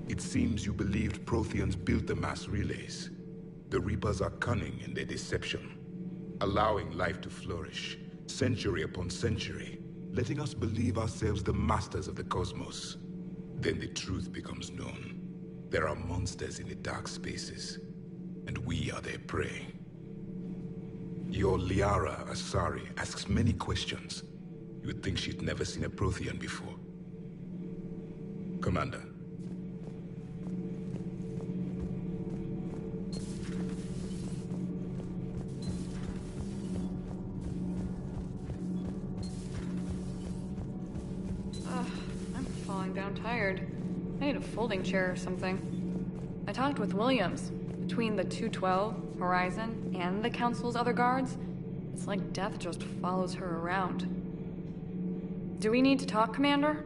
It seems you believed Protheans built the mass relays. The Reapers are cunning in their deception, allowing life to flourish, century upon century, letting us believe ourselves the masters of the cosmos. Then the truth becomes known. There are monsters in the dark spaces, and we are their prey. Your Liara Asari asks many questions. You would think she'd never seen a Prothean before. Commander. I'm tired. I need a folding chair or something. I talked with Williams. Between the 212, Horizon, and the Council's other guards, it's like death just follows her around. Do we need to talk, Commander?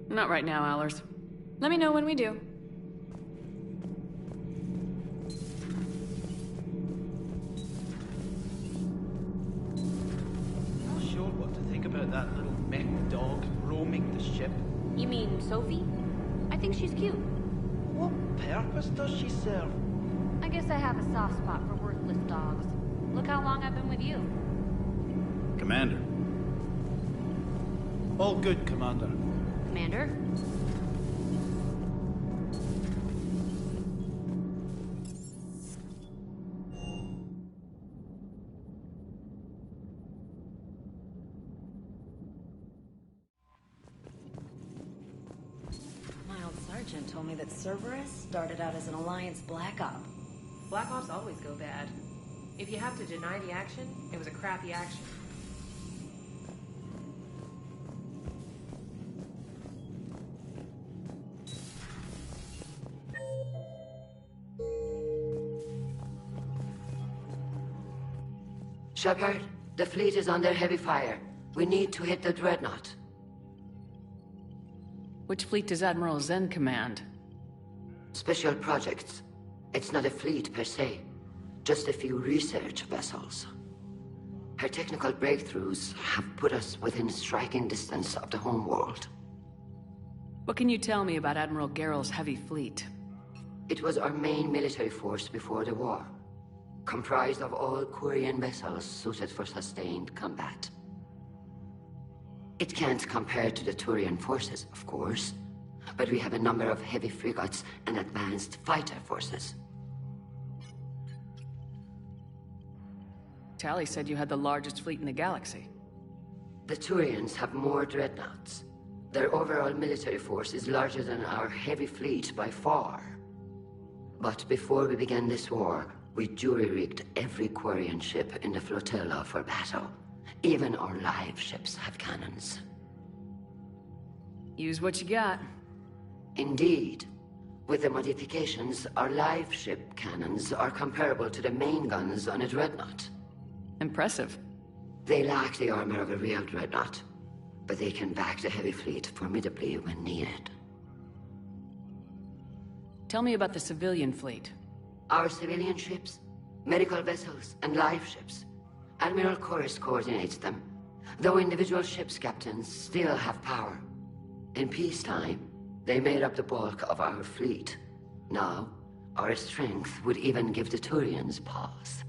Not right now, Allers. Let me know when we do. Not sure what to think about that little mech dog roaming the ship. You mean Sophie? I think she's cute. What purpose does she serve? I guess I have a soft spot for worthless dogs. Look how long I've been with you. Commander. All good, Commander. Commander? Sergeant told me that Cerberus started out as an Alliance Black Op. Black Ops always go bad. If you have to deny the action, it was a crappy action. Shepard, the fleet is under heavy fire. We need to hit the Dreadnought. Which fleet does Admiral Zen command? Special projects. It's not a fleet per se, just a few research vessels. Her technical breakthroughs have put us within striking distance of the homeworld. What can you tell me about Admiral Geral's heavy fleet? It was our main military force before the war, comprised of all Quarian vessels suited for sustained combat. It can't compare to the Turian forces, of course, but we have a number of heavy frigates and advanced fighter forces. Tali said you had the largest fleet in the galaxy. The Turians have more dreadnoughts. Their overall military force is larger than our heavy fleet by far. But before we began this war, we jury-rigged every Quarian ship in the flotilla for battle. Even our live ships have cannons. Use what you got. Indeed. With the modifications, our live ship cannons are comparable to the main guns on a dreadnought. Impressive. They lack the armor of a real dreadnought, but they can back the heavy fleet formidably when needed. Tell me about the civilian fleet. Our civilian ships, medical vessels, and live ships. Admiral Chorus coordinates them, though individual ships' captains still have power. In peacetime, they made up the bulk of our fleet. Now, our strength would even give the Turians pause.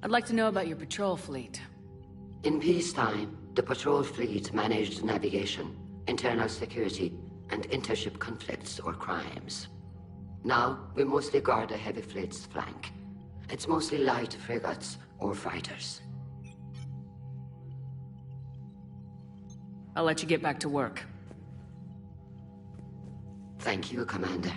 I'd like to know about your patrol fleet. In peacetime, the patrol fleet managed navigation, internal security, and intership conflicts or crimes. Now, we mostly guard the heavy fleet's flank. It's mostly light frigates or fighters. I'll let you get back to work. Thank you, Commander.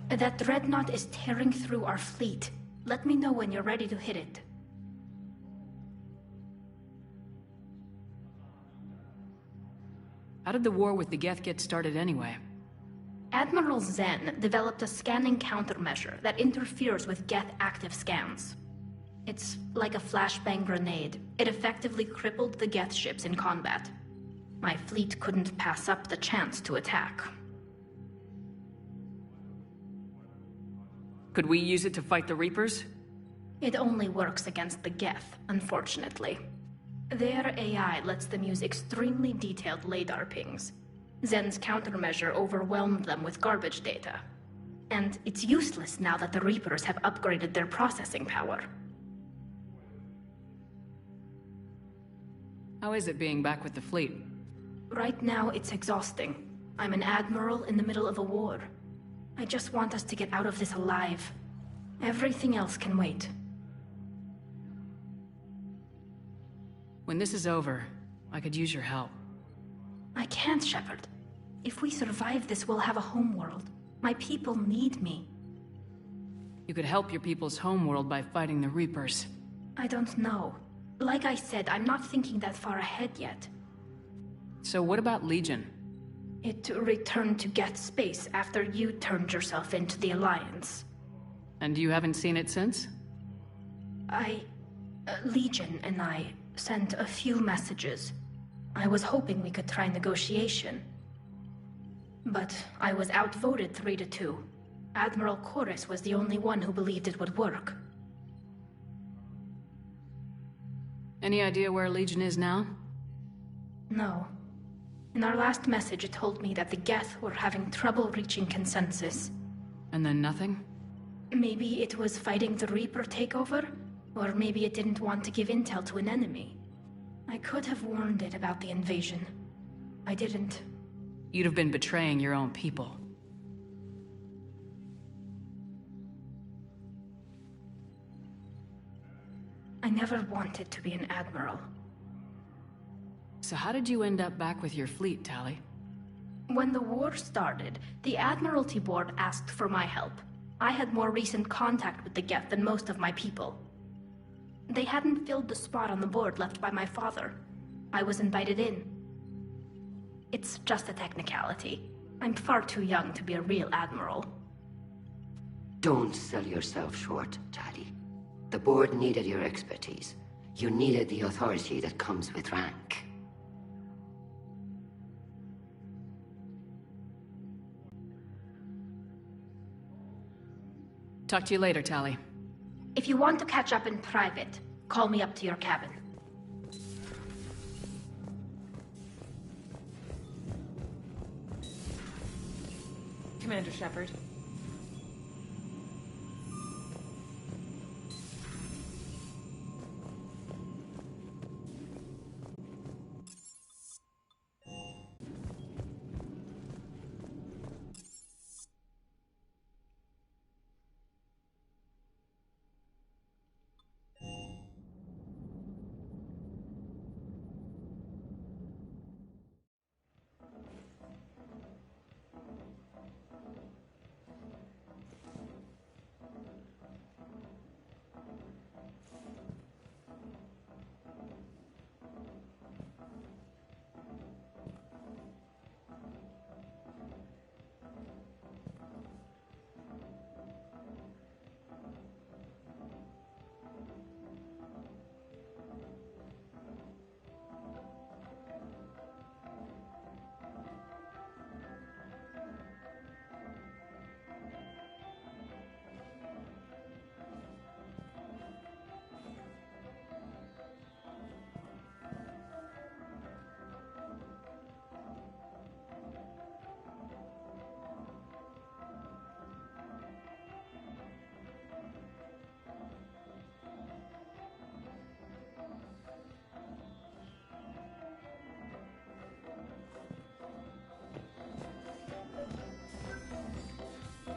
That dreadnought is tearing through our fleet. Let me know when you're ready to hit it. How did the war with the Geth get started anyway? Admiral Zen developed a scanning countermeasure that interferes with Geth active scans. It's like a flashbang grenade. It effectively crippled the Geth ships in combat. My fleet couldn't pass up the chance to attack. Could we use it to fight the Reapers? It only works against the Geth, unfortunately. Their AI lets them use extremely detailed LADAR pings. Zen's countermeasure overwhelmed them with garbage data. And it's useless now that the Reapers have upgraded their processing power. How is it being back with the fleet? Right now, it's exhausting. I'm an admiral in the middle of a war. I just want us to get out of this alive. Everything else can wait. When this is over, I could use your help. I can't, Shepard. If we survive this, we'll have a homeworld. My people need me. You could help your people's homeworld by fighting the Reapers. I don't know. Like I said, I'm not thinking that far ahead yet. So what about Legion? It returned to Geth space after you turned yourself into the Alliance. And you haven't seen it since? Legion and I sent a few messages. I was hoping we could try negotiation. But I was outvoted 3-2. Admiral Chorus was the only one who believed it would work. Any idea where Legion is now? No. In our last message, it told me that the Geth were having trouble reaching consensus. And then nothing? Maybe it was fighting the Reaper takeover? Or maybe it didn't want to give intel to an enemy. I could have warned it about the invasion. I didn't. You'd have been betraying your own people. I never wanted to be an admiral. So how did you end up back with your fleet, Tali? When the war started, the Admiralty Board asked for my help. I had more recent contact with the Geth than most of my people. They hadn't filled the spot on the board left by my father. I was invited in. It's just a technicality. I'm far too young to be a real admiral. Don't sell yourself short, Tali. The board needed your expertise. You needed the authority that comes with rank. Talk to you later, Tali. If you want to catch up in private, call me up to your cabin. Commander Shepard.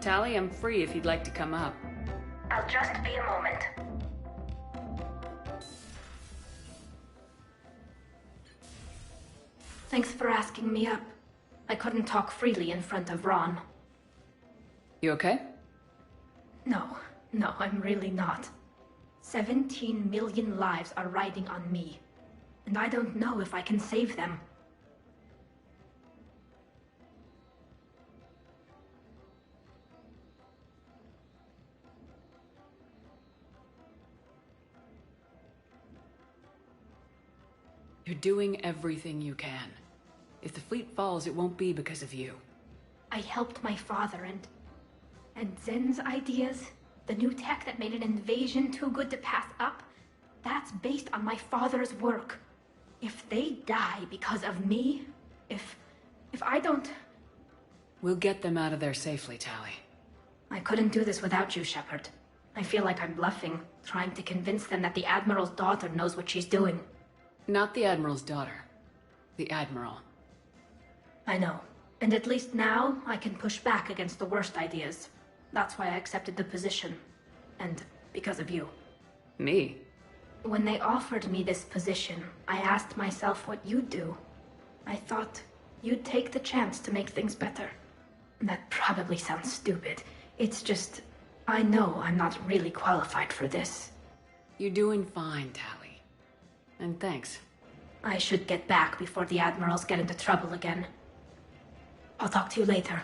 Tally, I'm free if you'd like to come up. I'll just be a moment. Thanks for asking me up. I couldn't talk freely in front of Ron. You okay? No, I'm really not. 17 million lives are riding on me, and I don't know if I can save them. You're doing everything you can. If the fleet falls, it won't be because of you. I helped my father and Zen's ideas, the new tech that made an invasion too good to pass up, that's based on my father's work. If they die because of me, if I don't... We'll get them out of there safely, Tally. I couldn't do this without you, Shepard. I feel like I'm bluffing, trying to convince them that the Admiral's daughter knows what she's doing. Not the Admiral's daughter. The Admiral. I know. And at least now, I can push back against the worst ideas. That's why I accepted the position. And because of you. Me? When they offered me this position, I asked myself what you'd do. I thought you'd take the chance to make things better. That probably sounds stupid. It's just, I know I'm not really qualified for this. You're doing fine, Tally. And thanks. I should get back before the Admirals get into trouble again. I'll talk to you later.